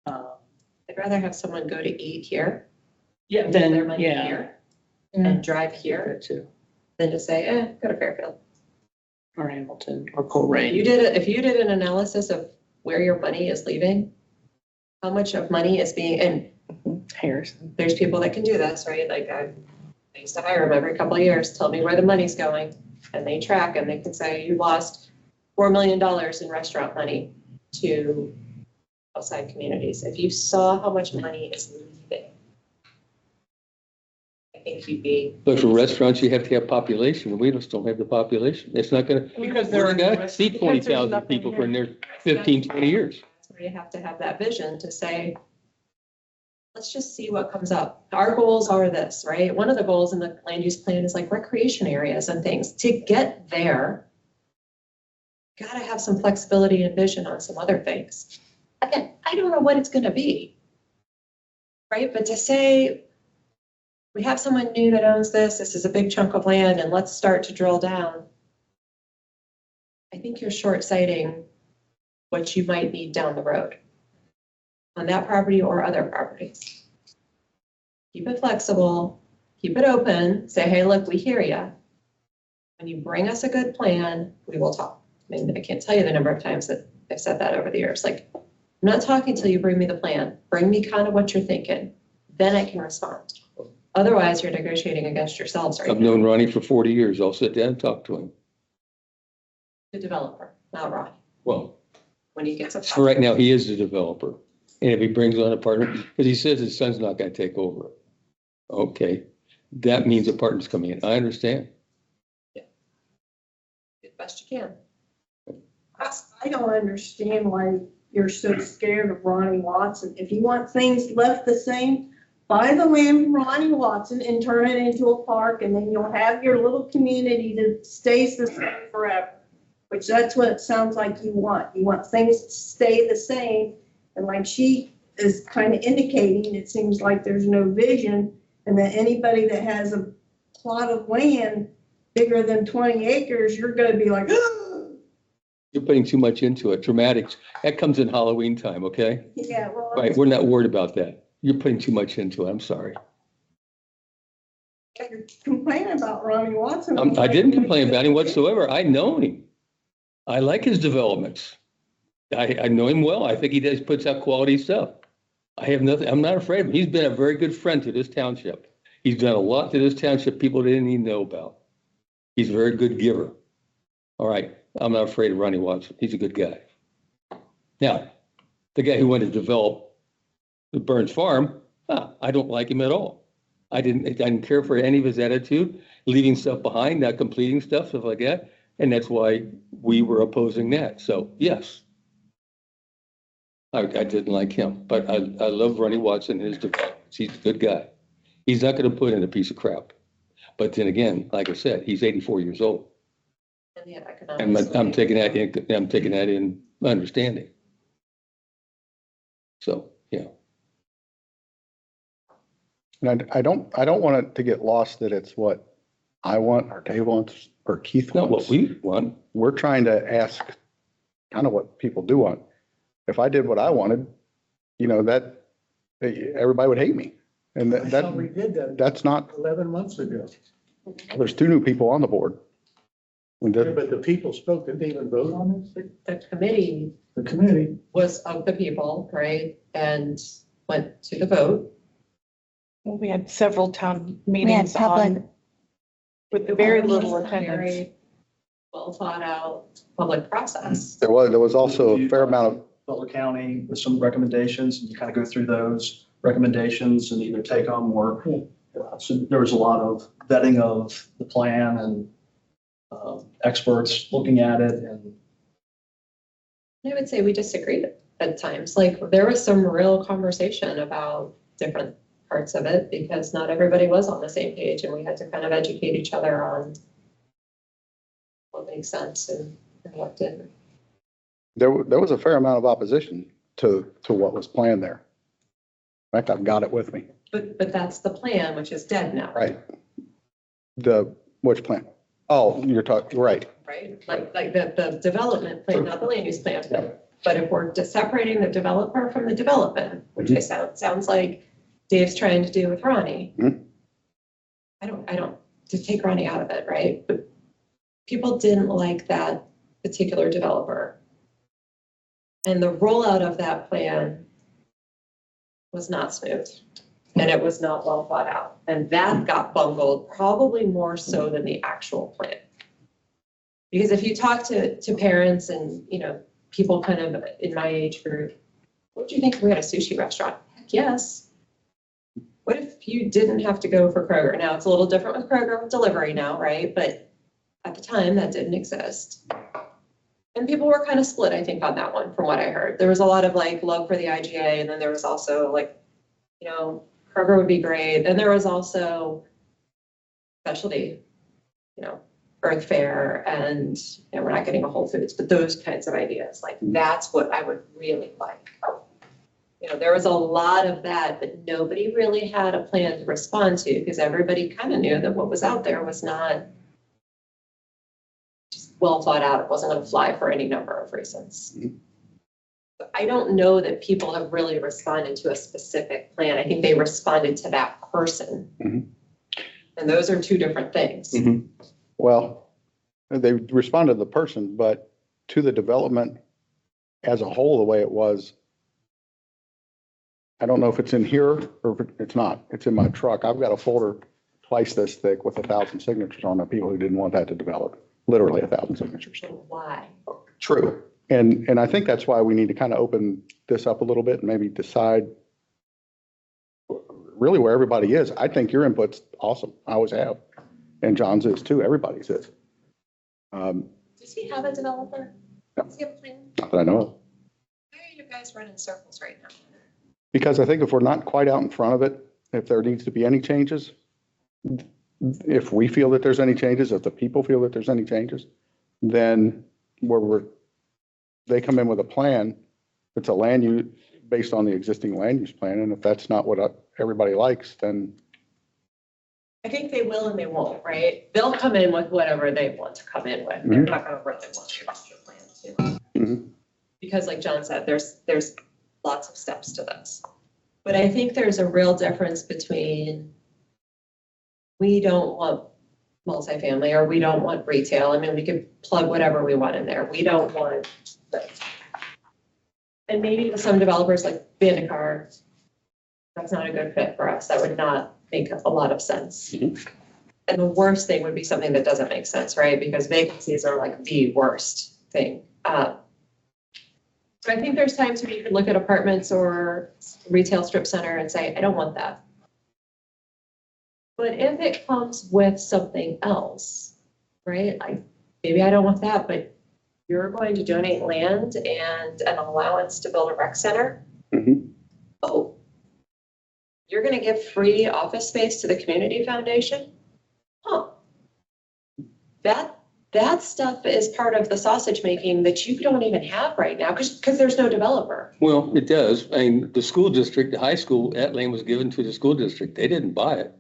Speaker 8: I'd rather have someone go to eat here.
Speaker 11: yeah,
Speaker 8: and
Speaker 11: then,
Speaker 8: their money
Speaker 11: yeah.
Speaker 8: here and drive here
Speaker 11: That too.
Speaker 8: than to say, go to Fairfield.
Speaker 11: Or Hamilton or Coleraine.
Speaker 8: If you did an analysis of where your money is leaving, how much of money is being, and
Speaker 11: Harrison.
Speaker 8: there's people that can do this, right? Like I used to hire them every couple of years, tell me where the money's going, and they track and they can say you lost $4 million in restaurant money to outside communities. If you saw how much money is leaving, I think you'd be.
Speaker 6: But for restaurants, you have to have population. We just don't have the population. It's not gonna,
Speaker 11: Because
Speaker 6: we're
Speaker 11: there
Speaker 6: not
Speaker 11: are
Speaker 6: gonna see 20,000 people for near 15, 20 years.
Speaker 8: That's where you have to have that vision to say, let's just see what comes up. Our goals are this, right? One of the goals in the land use plan is like recreation areas and things. To get there, gotta have some flexibility and vision on some other things. Again, I don't know what it's gonna be, right? But to say, we have someone new that owns this is a big chunk of land, and let's start to drill down. I think you're short-sighting what you might need down the road on that property or other properties. Keep it flexible, keep it open, say, hey, look, we hear you. When you bring us a good plan, we will talk. I mean, I can't tell you the number of times that I've said that over the years. Like, I'm not talking till you bring me the plan. Bring me kind of what you're thinking. Then I can respond. Otherwise, you're negotiating against yourselves right
Speaker 6: I've
Speaker 8: now.
Speaker 6: known Ronnie for 40 years. I'll sit down and talk to him.
Speaker 8: The developer, not Ronnie,
Speaker 6: Well,
Speaker 8: when he gets a.
Speaker 6: for right now, he is the developer. And if he brings on a partner, because he says his son's not gonna take over. Okay, that means a partner's coming in. I understand.
Speaker 8: Do the best you can.
Speaker 10: I don't understand why you're so scared of Ronnie Watson. If you want things left the same, buy the land from Ronnie Watson and turn it into a park, and then you'll have your little community that stays the same forever. Which that's what it sounds like you want. You want things to stay the same. And like she is kind of indicating, it seems like there's no vision, and that anybody that has a plot of land bigger than 20 acres, you're gonna be like,
Speaker 6: You're putting too much into it. Dramatics, that comes in Halloween time, okay?
Speaker 10: yeah, well.
Speaker 6: Right, we're not worried about that. You're putting too much into it. I'm sorry.
Speaker 10: You're complaining about Ronnie Watson.
Speaker 6: I didn't complain about him whatsoever. I know him. I like his developments. I know him well. I think he does, puts out quality stuff. I have nothing, I'm not afraid of him. He's been a very good friend to this township. He's done a lot to this township people didn't even know about. He's a very good giver. All right, I'm not afraid of Ronnie Watson. He's a good guy. Now, the guy who wanted to develop the Burns Farm, I don't like him at all. I didn't care for any of his attitude, leaving stuff behind, not completing stuff like that. And that's why we were opposing that. So, yes. I didn't like him, but I love Ronnie Watson and his developments. He's a good guy. He's not going to put in a piece of crap. But then again, like I said, he's 84 years old.
Speaker 8: And the
Speaker 6: And
Speaker 8: economics.
Speaker 6: I'm taking that in understanding. So, yeah.
Speaker 2: And I don't want it to get lost that it's what I want or Dave wants or Keith
Speaker 6: Not
Speaker 2: wants.
Speaker 6: what we want.
Speaker 2: We're trying to ask kind of what people do want. If I did what I wanted, that everybody would hate me. And
Speaker 7: I thought we did that
Speaker 2: that's not,
Speaker 7: 11 months ago.
Speaker 2: there's 2 new people on the board. And
Speaker 7: Yeah, but the people spoke, didn't they even vote on this?
Speaker 8: The committee
Speaker 7: The committee.
Speaker 8: was of the people, right? And went to the vote.
Speaker 3: Well, we had several town
Speaker 4: We had
Speaker 3: meetings
Speaker 4: public,
Speaker 3: on, with very
Speaker 8: It was
Speaker 3: little
Speaker 8: a
Speaker 3: attendance.
Speaker 8: very well thought out public process.
Speaker 2: there was also a fair amount of,
Speaker 9: Butler County with some recommendations, and you kind of go through those recommendations and either take them or, so there was a lot of vetting of the plan and experts looking at it, and
Speaker 8: I would say we disagreed at times. Like there was some real conversation about different parts of it because not everybody was on the same page and we had to kind of educate each other on what makes sense and what didn't.
Speaker 2: there was a fair amount of opposition to what was planned there. In fact, I've got it with me.
Speaker 8: But that's the plan, which is dead now.
Speaker 2: Right. Which plan? Oh, you're talking, right.
Speaker 8: Right? Like the development plan, not the land use plan. But if we're separating the developer from the development, which sounds like Dave's trying to do with Ronnie.
Speaker 2: Mhm.
Speaker 8: I don't, to take Ronnie out of it, right? But people didn't like that particular developer. And the rollout of that plan was not smooth. And it was not well thought out. And that got bungled probably more so than the actual plan. Because if you talk to parents and, people kind of in my age group, what do you think if we had a sushi restaurant? Heck yes. What if you didn't have to go for Kroger? Now, it's a little different with Kroger with delivery now, right? But at the time, that didn't exist. And people were kind of split, I think, on that one, from what I heard. There was a lot of love for the IGA, and then there was also Kroger would be great. And there was also specialty, Earth Fare, and we're not getting a Whole Foods, but those kinds of ideas. That's what I would really like. There was a lot of that, but nobody really had a plan to respond to because everybody kind of knew that what was out there was not just well thought out. It wasn't going to fly for any number of reasons. But I don't know that people have really responded to a specific plan. I think they responded to that person.
Speaker 2: Mhm.
Speaker 8: And those are 2 different things.
Speaker 6: Mhm.
Speaker 2: Well, they responded to the person, but to the development as a whole, the way it was, I don't know if it's in here or if it's not. It's in my truck. I've got a folder twice this thick with 1,000 signatures on it, people who didn't want that to develop, literally 1,000 signatures.
Speaker 8: So why?
Speaker 2: True. And I think that's why we need to kind of open this up a little bit and maybe decide really where everybody is. I think your input's awesome. I always have. And John's is too. Everybody's is.
Speaker 8: Does he have a developer?
Speaker 2: No.
Speaker 8: Does he have a plan?
Speaker 2: Not that I know of.
Speaker 8: Why are you guys running circles right now?
Speaker 2: Because I think if we're not quite out in front of it, if there needs to be any changes, if we feel that there's any changes, if the people feel that there's any changes, then they come in with a plan, it's a land use, based on the existing land use plan, and if that's not what everybody likes, then
Speaker 8: I think they will and they won't, right? They'll come in with whatever they want to come in with. They're not gonna really want your master plan too.
Speaker 2: Mhm.
Speaker 8: Because like John said, there's lots of steps to this. But I think there's a real difference between we don't want multifamily or we don't want retail. I mean, we could plug whatever we want in there. We don't want this. And maybe some developers like Vandecar, that's not a good fit for us. That would not make a lot of sense. And the worst thing would be something that doesn't make sense, right? Because vacancies are like the worst thing. So I think there's times when you can look at apartments or retail strip center and say, I don't want that. But if it comes with something else, right? Like maybe I don't want that, but you're going to donate land and an allowance to build a rec center.
Speaker 2: Mhm.
Speaker 8: Oh, you're going to give free office space to the community foundation? Huh. That stuff is part of the sausage making that you don't even have right now because there's no developer.
Speaker 6: Well, it does. I mean, the school district, the high school, that land was given to the school district. They didn't buy it.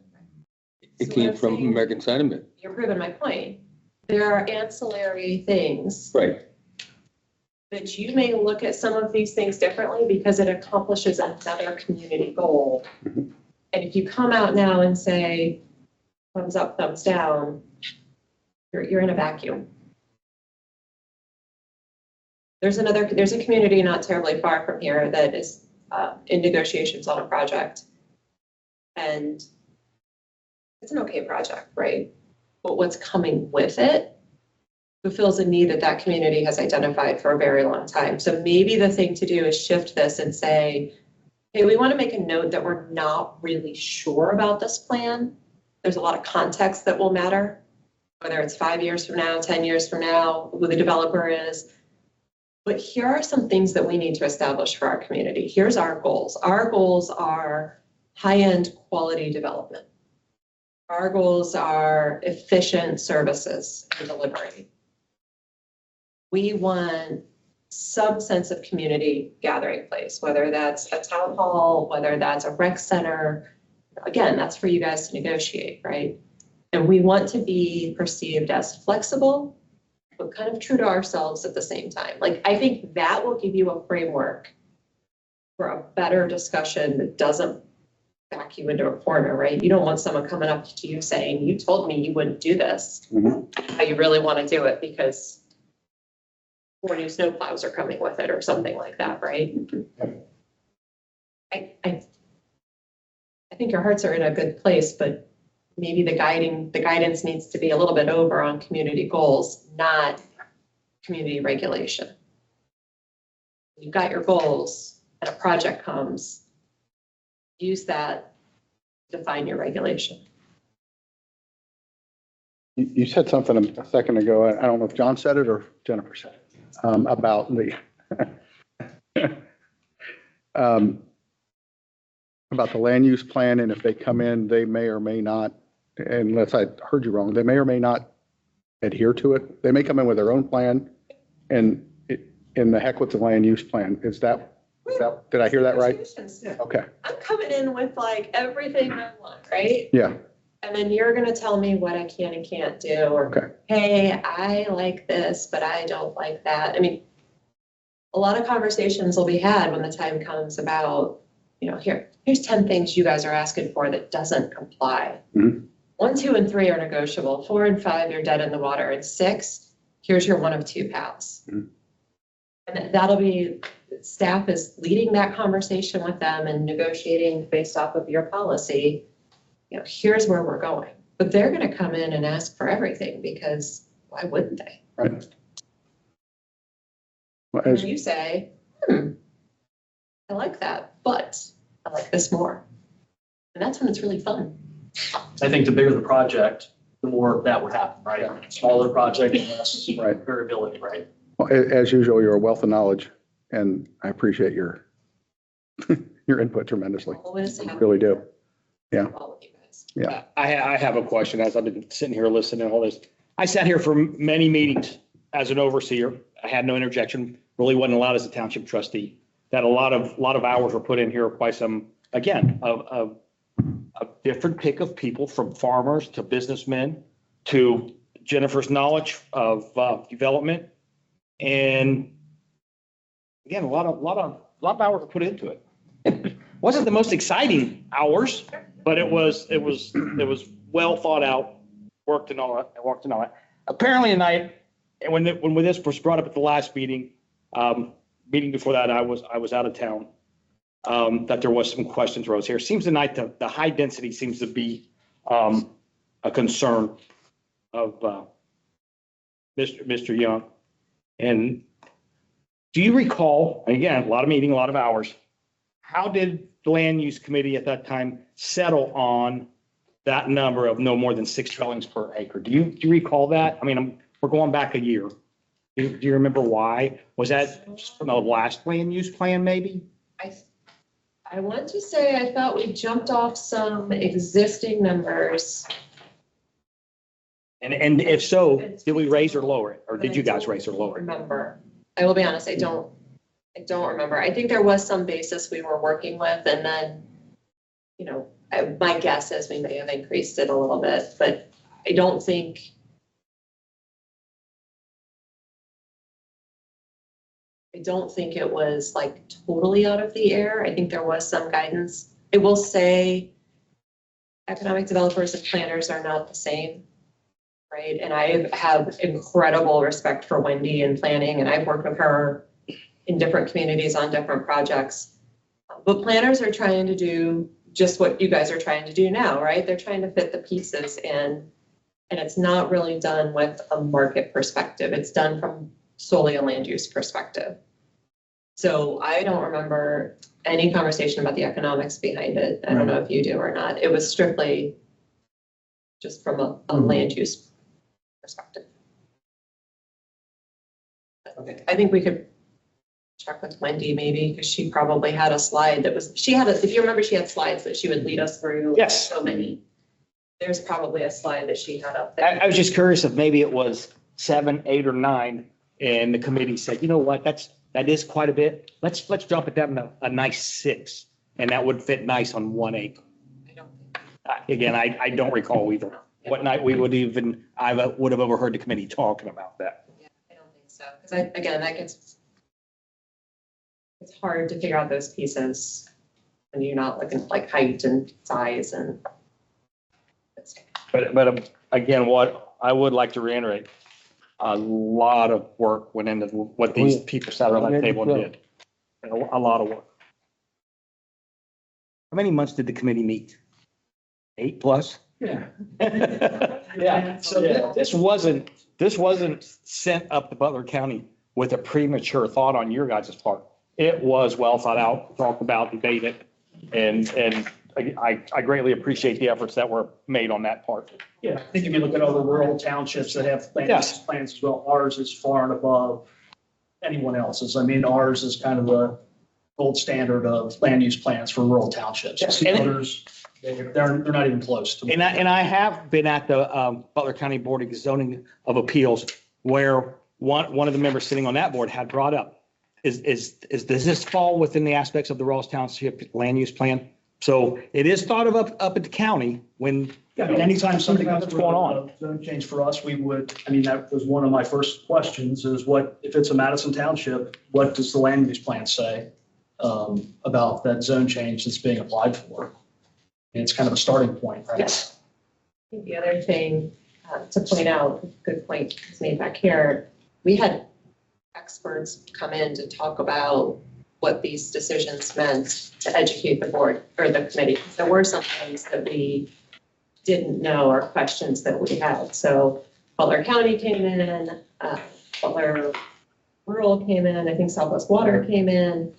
Speaker 6: It
Speaker 8: So
Speaker 6: came
Speaker 8: I'm
Speaker 6: from
Speaker 8: saying-
Speaker 6: American Sentiment.
Speaker 8: You're proving my point. There are ancillary things
Speaker 6: Right.
Speaker 8: that you may look at some of these things differently because it accomplishes another community goal.
Speaker 2: Mhm.
Speaker 8: And if you come out now and say, thumbs up, thumbs down, you're in a vacuum. There's a community not terribly far from here that is in negotiations on a project. And it's an okay project, right? But what's coming with it fulfills a need that community has identified for a very long time. So maybe the thing to do is shift this and say, hey, we want to make a note that we're not really sure about this plan. There's a lot of context that will matter, whether it's 5 years from now, 10 years from now, who the developer is. But here are some things that we need to establish for our community. Here's our goals. Our goals are high-end quality development. Our goals are efficient services and delivery. We want some sense of community gathering place, whether that's a town hall, whether that's a rec center. Again, that's for you guys to negotiate, right? And we want to be perceived as flexible, but kind of true to ourselves at the same time. Like, I think that will give you a framework for a better discussion that doesn't back you into a corner, right? You don't want someone coming up to you saying, you told me you wouldn't do this.
Speaker 2: Mhm.
Speaker 8: How you really want to do it because 4 new snowplows are coming with it or something like that, right? I think your hearts are in a good place, but maybe the guidance needs to be a little bit over on community goals, not community regulation. You've got your goals and a project comes, use that to define your regulation.
Speaker 2: You said something a second ago, I don't know if John said it or Jennifer said it, about the about the land use plan, and if they come in, they may or may not, unless I heard you wrong, they may or may not adhere to it. They may come in with their own plan, and in the heck with the land use plan. Is that, did I hear that right? Okay,
Speaker 8: I'm coming in with like everything I want, right?
Speaker 2: yeah,
Speaker 8: And then you're gonna tell me what I can and can't do, or,
Speaker 2: okay,
Speaker 8: hey, I like this, but I don't like that. I mean, a lot of conversations will be had when the time comes about, here's 10 things you guys are asking for that doesn't comply.
Speaker 2: Mhm.
Speaker 8: 1, 2, and 3 are negotiable. 4 and 5, you're dead in the water. And 6, here's your one of two paths.
Speaker 2: Mhm.
Speaker 8: And that'll be, staff is leading that conversation with them and negotiating based off of your policy. Here's where we're going. But they're going to come in and ask for everything because why wouldn't they?
Speaker 2: right. Well,
Speaker 8: And
Speaker 2: as,
Speaker 8: you say, I like that, but I like this more. And that's when it's really fun.
Speaker 9: I think the bigger the project, the more that would happen, right? Smaller project, less
Speaker 2: Right.
Speaker 9: variability, right?
Speaker 2: as usual, you're a wealth of knowledge, and I appreciate your your input tremendously.
Speaker 8: Always
Speaker 2: I
Speaker 8: happy.
Speaker 2: really do. Yeah.
Speaker 8: All of you guys.
Speaker 2: Yeah.
Speaker 5: I have a question as I've been sitting here listening to all this. I sat here for many meetings as an overseer. I had no interjection, really wasn't allowed as a township trustee. That a lot of hours were put in here by some, again, a different pick of people, from farmers to businessmen to Jennifer's knowledge of development. And again, a lot of hours were put into it. It wasn't the most exciting hours, but it was well thought out, worked and all that. Apparently tonight, and when this was brought up at the last meeting, meeting before that, I was out of town. That there was some questions rose here. Seems tonight the high density seems to be a concern of Mr. Young. And do you recall, again, a lot of meeting, a lot of hours, how did the land use committee at that time settle on that number of no more than 6 dwellings per acre? Do you recall that? I mean, we're going back a year. Do you remember why? Was that just from the last land use plan, maybe?
Speaker 8: I want to say I thought we jumped off some existing numbers.
Speaker 5: And if so, did we raise or lower it? Or did you guys raise or lower it?
Speaker 8: Remember, I will be honest, I don't remember. I think there was some basis we were working with, and then, my guess is we may have increased it a little bit, but I don't think it was like totally out of the air. I think there was some guidance. I will say economic developers and planners are not the same, right? And I have incredible respect for Wendy in planning, and I've worked with her in different communities on different projects. But planners are trying to do just what you guys are trying to do now, right? They're trying to fit the pieces in, and it's not really done with a market perspective. It's done from solely a land use perspective. So I don't remember any conversation about the economics behind it. I don't know if you do or not. It was strictly just from a land use perspective.
Speaker 5: Okay.
Speaker 8: I think we could check with Wendy maybe, because she probably had a slide that was, if you remember, she had slides that she would lead us through.
Speaker 5: Yes.
Speaker 8: So many. There's probably a slide that she had up there.
Speaker 5: I was just curious if maybe it was 7, 8, or 9, and the committee said, you know what, that is quite a bit. Let's drop it down to a nice 6, and that would fit nice on 1 acre.
Speaker 8: I don't think.
Speaker 5: Again, I don't recall either. What night I would have overheard the committee talking about that.
Speaker 8: Yeah, I don't think so. Because it's hard to figure out those pieces when you're not looking at like height and size and.
Speaker 5: But again, what I would like to reiterate, a lot of work went into what these people sat around that table and did. A lot of work. How many months did the committee meet? 8+?
Speaker 9: Yeah.
Speaker 5: Yeah, so this wasn't sent up to Butler County with a premature thought on your guys' part. It was well thought out, talked about, debated, and I greatly appreciate the efforts that were made on that part.
Speaker 9: Yeah, I think if you look at other rural townships that have land use plans as well, ours is far and above anyone else's. I mean, ours is kind of the gold standard of land use plans for rural townships.
Speaker 5: Yes.
Speaker 9: Others, they're not even close to.
Speaker 5: And I have been at the Butler County Board of Zoning of Appeals, where one of the members sitting on that board had brought up, does this fall within the aspects of the Rawls Township land use plan? So it is thought of up at the county when.
Speaker 9: Yeah, I mean, anytime something
Speaker 5: What's
Speaker 9: comes
Speaker 5: going on?
Speaker 9: Zone change for us, that was one of my first questions is if it's a Madison Township, what does the land use plan say about that zone change that's being applied for? And it's kind of a starting point, right?
Speaker 5: Yes.
Speaker 8: I think the other thing to point out, good point is made back here, we had experts come in to talk about what these decisions meant to educate the board or the committee. There were some things that we didn't know or questions that we had. So Butler County came in, Butler Rural came in, I think Southwest Water came in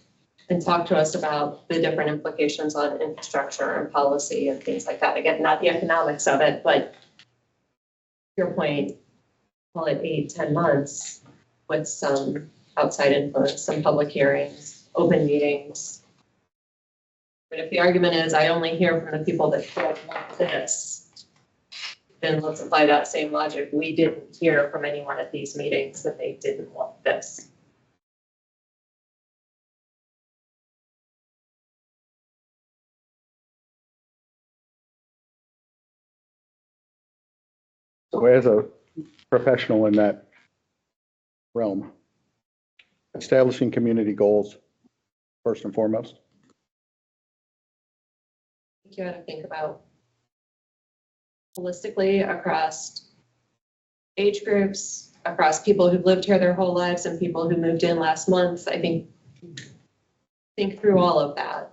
Speaker 8: and talked to us about the different implications on infrastructure and policy and things like that. Again, not the economics of it, but your point, call it 8-10 months with some outside influence, some public hearings, open meetings. But if the argument is I only hear from the people that don't want this, then let's apply that same logic. We didn't hear from anyone at these meetings that they didn't want this.
Speaker 2: So as a professional in that realm, establishing community goals, first and foremost.
Speaker 8: You got to think about holistically across age groups, across people who've lived here their whole lives and people who moved in last month. I think through all of that.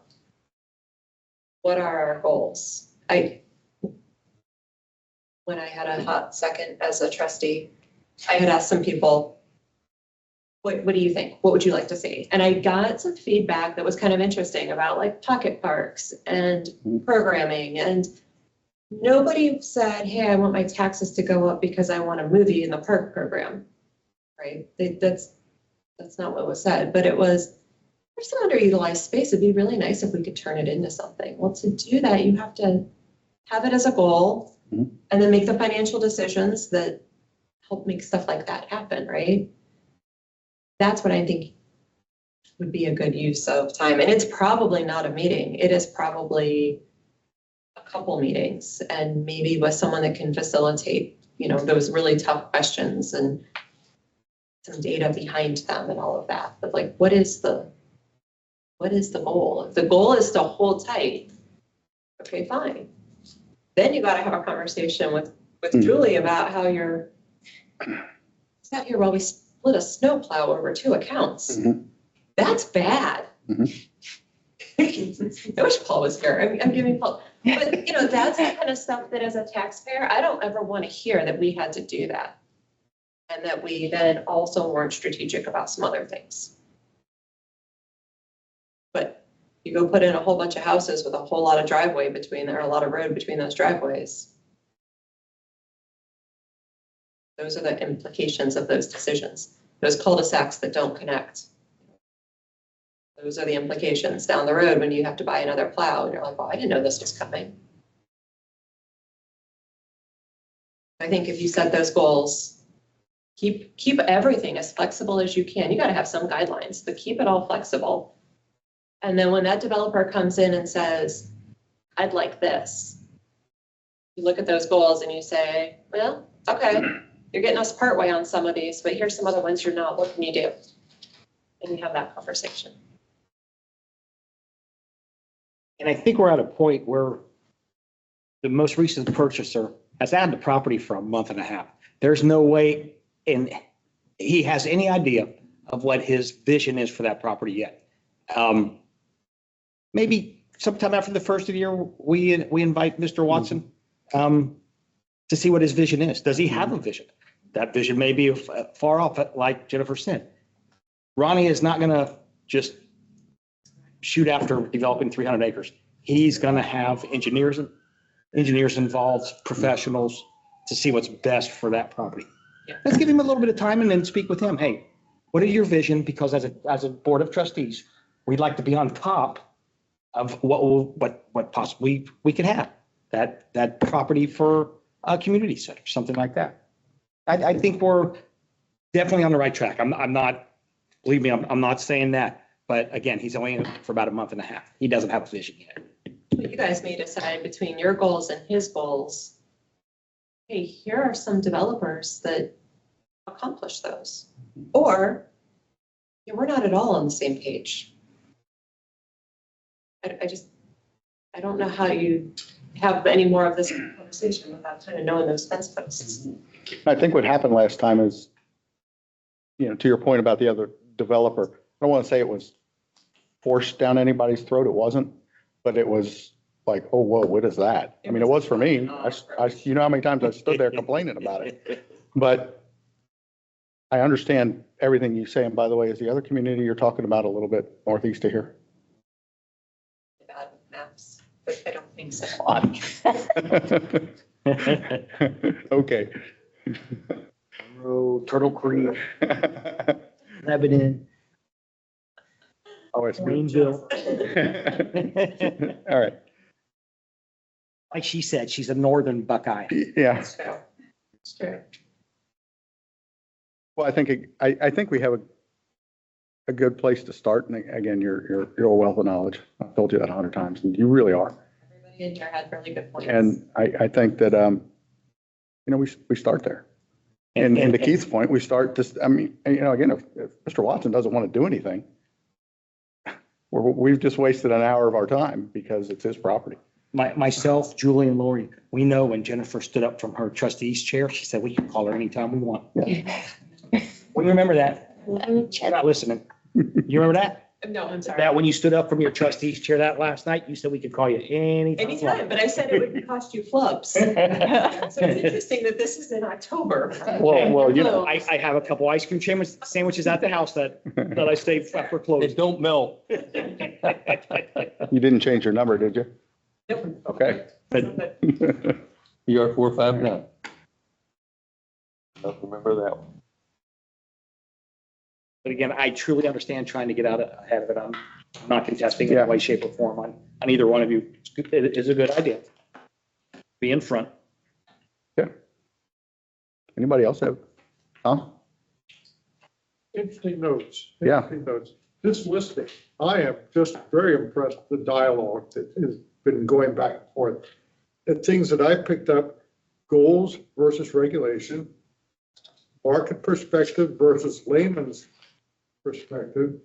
Speaker 8: What are our goals? When I had a hot second as a trustee, I had asked some people, what do you think? What would you like to see? And I got some feedback that was kind of interesting about like pocket parks and programming, and nobody said, hey, I want my taxes to go up because I want a movie in the park program, right? That's not what was said, but it was, there's some underutilized space. It'd be really nice if we could turn it into something. Well, to do that, you have to have it as a goal and then make the financial decisions that help make stuff like that happen, right? That's what I think would be a good use of time. And it's probably not a meeting. It is probably a couple meetings, and maybe with someone that can facilitate, those really tough questions and some data behind them and all of that. But like, what is the goal? If the goal is to hold tight, okay, fine. Then you got to have a conversation with Julie about how you're sat here while we split a snowplow over 2 accounts. That's bad. I wish Paul was here. I'm giving Paul, but that's the kind of stuff that as a taxpayer, I don't ever want to hear that we had to do that. And that we then also weren't strategic about some other things. But you go put in a whole bunch of houses with a whole lot of driveway between there, a lot of road between those driveways. Those are the implications of those decisions. Those cul-de-sacs that don't connect. Those are the implications down the road when you have to buy another plow and you're like, well, I didn't know this was coming. I think if you set those goals, keep everything as flexible as you can. You got to have some guidelines, but keep it all flexible. And then when that developer comes in and says, I'd like this, you look at those goals and you say, well, okay, you're getting us partway on some of these, but here's some other ones you're not. What can you do? And you have that conversation.
Speaker 5: And I think we're at a point where the most recent purchaser has had the property for a month and a half. There's no way, and he has any idea of what his vision is for that property yet. Maybe sometime after the first of the year, we invite Mr. Watson to see what his vision is. Does he have a vision? That vision may be far off, like Jennifer said. Ronnie is not going to just shoot after developing 300 acres. He's going to have engineers involved, professionals, to see what's best for that property.
Speaker 8: Yeah.
Speaker 5: Let's give him a little bit of time and then speak with him. Hey, what are your vision? Because as a board of trustees, we'd like to be on top of what possibly we could have. That property for a community center, something like that. I think we're definitely on the right track. I'm not, believe me, I'm not saying that. But again, he's only in it for about a month and a half. He doesn't have a vision yet.
Speaker 8: But you guys may decide between your goals and his goals, hey, here are some developers that accomplish those. Or we're not at all on the same page. I don't know how you have any more of this conversation without kind of knowing those fence posts.
Speaker 2: I think what happened last time is, to your point about the other developer, I don't want to say it was forced down anybody's throat. It wasn't, but it was like, oh, whoa, what is that? I mean, it was for me. You know how many times I stood there complaining about it, but I understand everything you say. And by the way, is the other community you're talking about a little bit northeast of here?
Speaker 8: Bad maps, but I don't think so.
Speaker 2: Okay.
Speaker 5: Road, Turtle Creek, Lebanon.
Speaker 2: Oh, it's
Speaker 5: Greenville.
Speaker 2: All right.
Speaker 5: Like she said, she's a northern Buckeye.
Speaker 2: Yeah.
Speaker 8: It's true. It's true.
Speaker 2: Well, I think we have a good place to start. And again, you're a wealth of knowledge. I've told you that 100 times, and you really are.
Speaker 8: Everybody in here had really good points.
Speaker 2: And I think that, we start there. And to Keith's point, we start just, again, if Mr. Watson doesn't want to do anything, we've just wasted an hour of our time because it's his property.
Speaker 5: Myself, Julie, and Lori, we know when Jennifer stood up from her trustee's chair, she said, we can call her anytime we want. We remember that. You're not listening. You remember that?
Speaker 8: No, I'm sorry.
Speaker 5: That when you stood up from your trustee's chair that last night, you said we could call you anytime.
Speaker 8: Anytime, but I said it would cost you flubs. So it's interesting that this is in October.
Speaker 2: Well,
Speaker 5: I have a couple ice cream sandwiches at the house that I saved for
Speaker 6: They
Speaker 5: closing.
Speaker 6: don't melt.
Speaker 2: You didn't change your number, did you?
Speaker 8: Nope.
Speaker 2: Okay.
Speaker 6: ER 459. Don't remember that one.
Speaker 5: But again, I truly understand trying to get out ahead of it. I'm not contesting in
Speaker 2: Yeah.
Speaker 5: any way, shape, or form on either one of you. It is a good idea. Be in front.
Speaker 2: Anybody else have? Tom?
Speaker 1: Interesting notes.
Speaker 2: Yeah.
Speaker 1: Interesting notes. This listing, I am just very impressed with the dialogue that has been going back and forth. The things that I picked up, goals versus regulation, market perspective versus layman's perspective,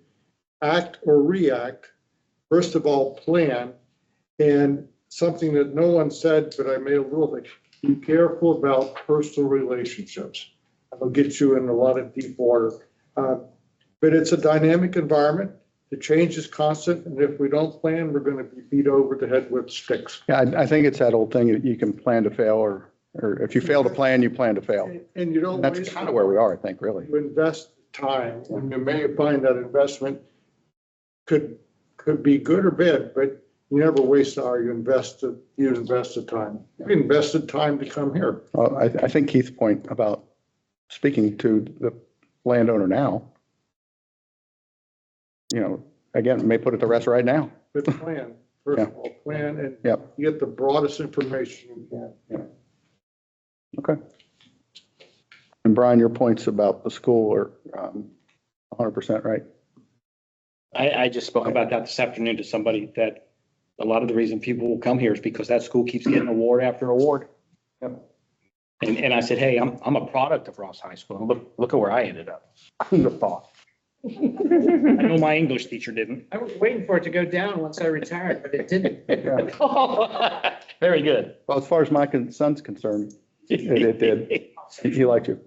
Speaker 1: act or react, first of all, plan, and something that no one said, but I made a little thing, be careful about personal relationships. It'll get you in a lot of deep water. But it's a dynamic environment. The change is constant, and if we don't plan, we're going to be beat over the head with sticks.
Speaker 2: Yeah, I think it's that old thing that you can plan to fail, or if you fail to plan, you plan to fail.
Speaker 1: And you don't.
Speaker 2: And that's
Speaker 1: waste
Speaker 2: kind of where we are, I think, really.
Speaker 1: You invest time, and you may find that investment could be good or bad, but you never waste hour. You invested time. You invested time to come here.
Speaker 2: Well, I think Keith's point about speaking to the landowner now, again, may put it to rest right now.
Speaker 1: But plan, first of all, plan and
Speaker 2: Yep.
Speaker 1: you get the broadest information you can.
Speaker 2: Okay. And Brian, your points about the school are 100% right.
Speaker 5: I just spoke about that this afternoon to somebody, that a lot of the reason people will come here is because that school keeps getting award after award.
Speaker 2: Yep.
Speaker 5: And I said, hey, I'm a product of Ross High School. Look at where I ended up. Who'd have thought? I know my English teacher didn't.
Speaker 11: I was waiting for it to go down once I retired, but it didn't.
Speaker 5: Very good.
Speaker 2: Well, as far as my son's concerned, it did. He liked you.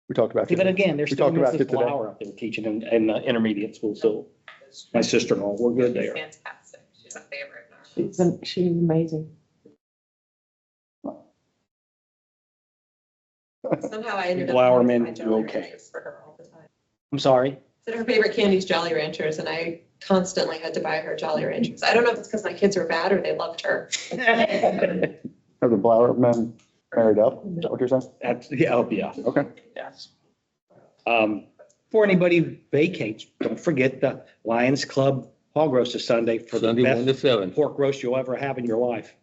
Speaker 2: We talked about
Speaker 5: See, but
Speaker 2: it.
Speaker 5: again, there's
Speaker 2: We
Speaker 5: still
Speaker 2: talked about
Speaker 5: Mrs.
Speaker 2: it today.
Speaker 5: Flower up there teaching in the intermediate school. So my sister-in-law, we're good there.
Speaker 8: Fantastic. She's a favorite.
Speaker 3: She's amazing.
Speaker 8: Somehow I ended up.
Speaker 5: Flower
Speaker 8: buying
Speaker 5: men do
Speaker 8: Jolly
Speaker 5: okay.
Speaker 8: Ranchers for her all the time.
Speaker 5: I'm sorry.
Speaker 8: Said her favorite candy is Jolly Ranchers, and I constantly had to buy her Jolly Ranchers. I don't know if it's because my kids were bad or they loved her.
Speaker 2: Have the Blower men married up? Is that what you're saying?
Speaker 5: That's, yeah,
Speaker 2: Okay.
Speaker 5: yes. Before anybody vacates, don't forget the Lions Club hog roast this Sunday for the
Speaker 6: Sunday, 1 to
Speaker 5: best
Speaker 6: 7.
Speaker 5: pork roast you'll ever have in your life.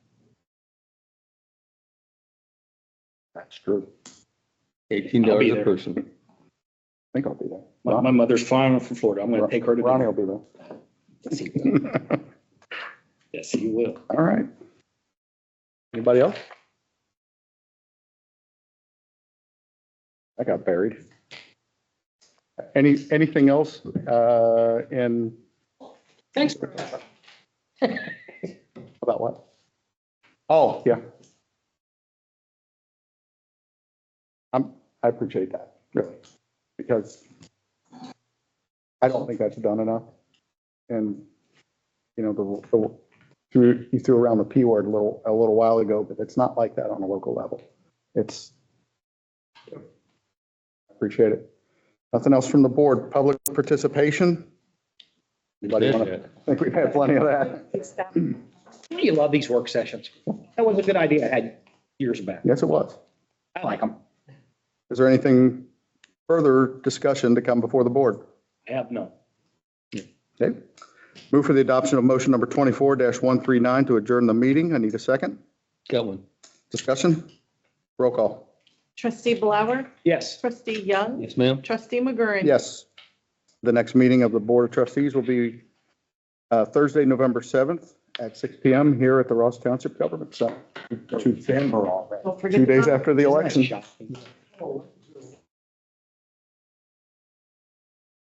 Speaker 2: That's true.
Speaker 5: I'll be
Speaker 6: $18 a
Speaker 5: there.
Speaker 6: person.
Speaker 2: I think I'll be there.
Speaker 5: My mother's flying from Florida. I'm going to take her to
Speaker 2: Ronnie will
Speaker 5: dinner.
Speaker 2: be
Speaker 5: Yes, he will.
Speaker 2: there.
Speaker 5: Yes, he will.
Speaker 2: All right. Anybody else? I got buried. Anything else in,
Speaker 11: Thanks.
Speaker 2: about what? Oh, yeah. I appreciate that, really, because I don't think that's done enough. And, you threw around the P word a little while ago, but it's not like that on a local level. I appreciate it. Nothing else from the board. Public participation? Anybody want to? I think we've had plenty of that.
Speaker 5: Don't you love these work sessions? That was a good idea I had years back.
Speaker 2: Yes, it was.
Speaker 5: I like them.
Speaker 2: Is there anything further discussion to come before the board?
Speaker 5: I have none.
Speaker 2: Okay. Move for the adoption of motion number 24-139 to adjourn the meeting. I need a second.
Speaker 6: Got one.
Speaker 2: Discussion? Roll call.
Speaker 3: Trustee Blower,
Speaker 11: Yes.
Speaker 3: trustee Young,
Speaker 6: Yes, ma'am.
Speaker 3: trustee McGurran.
Speaker 2: Yes. The next meeting of the Board of Trustees will be Thursday, November 7th at 6 PM here at the Ross Township Government Center.
Speaker 5: November already.
Speaker 3: Don't forget
Speaker 2: 2
Speaker 3: the
Speaker 2: days after the
Speaker 5: Isn't that
Speaker 2: election.
Speaker 5: shocking?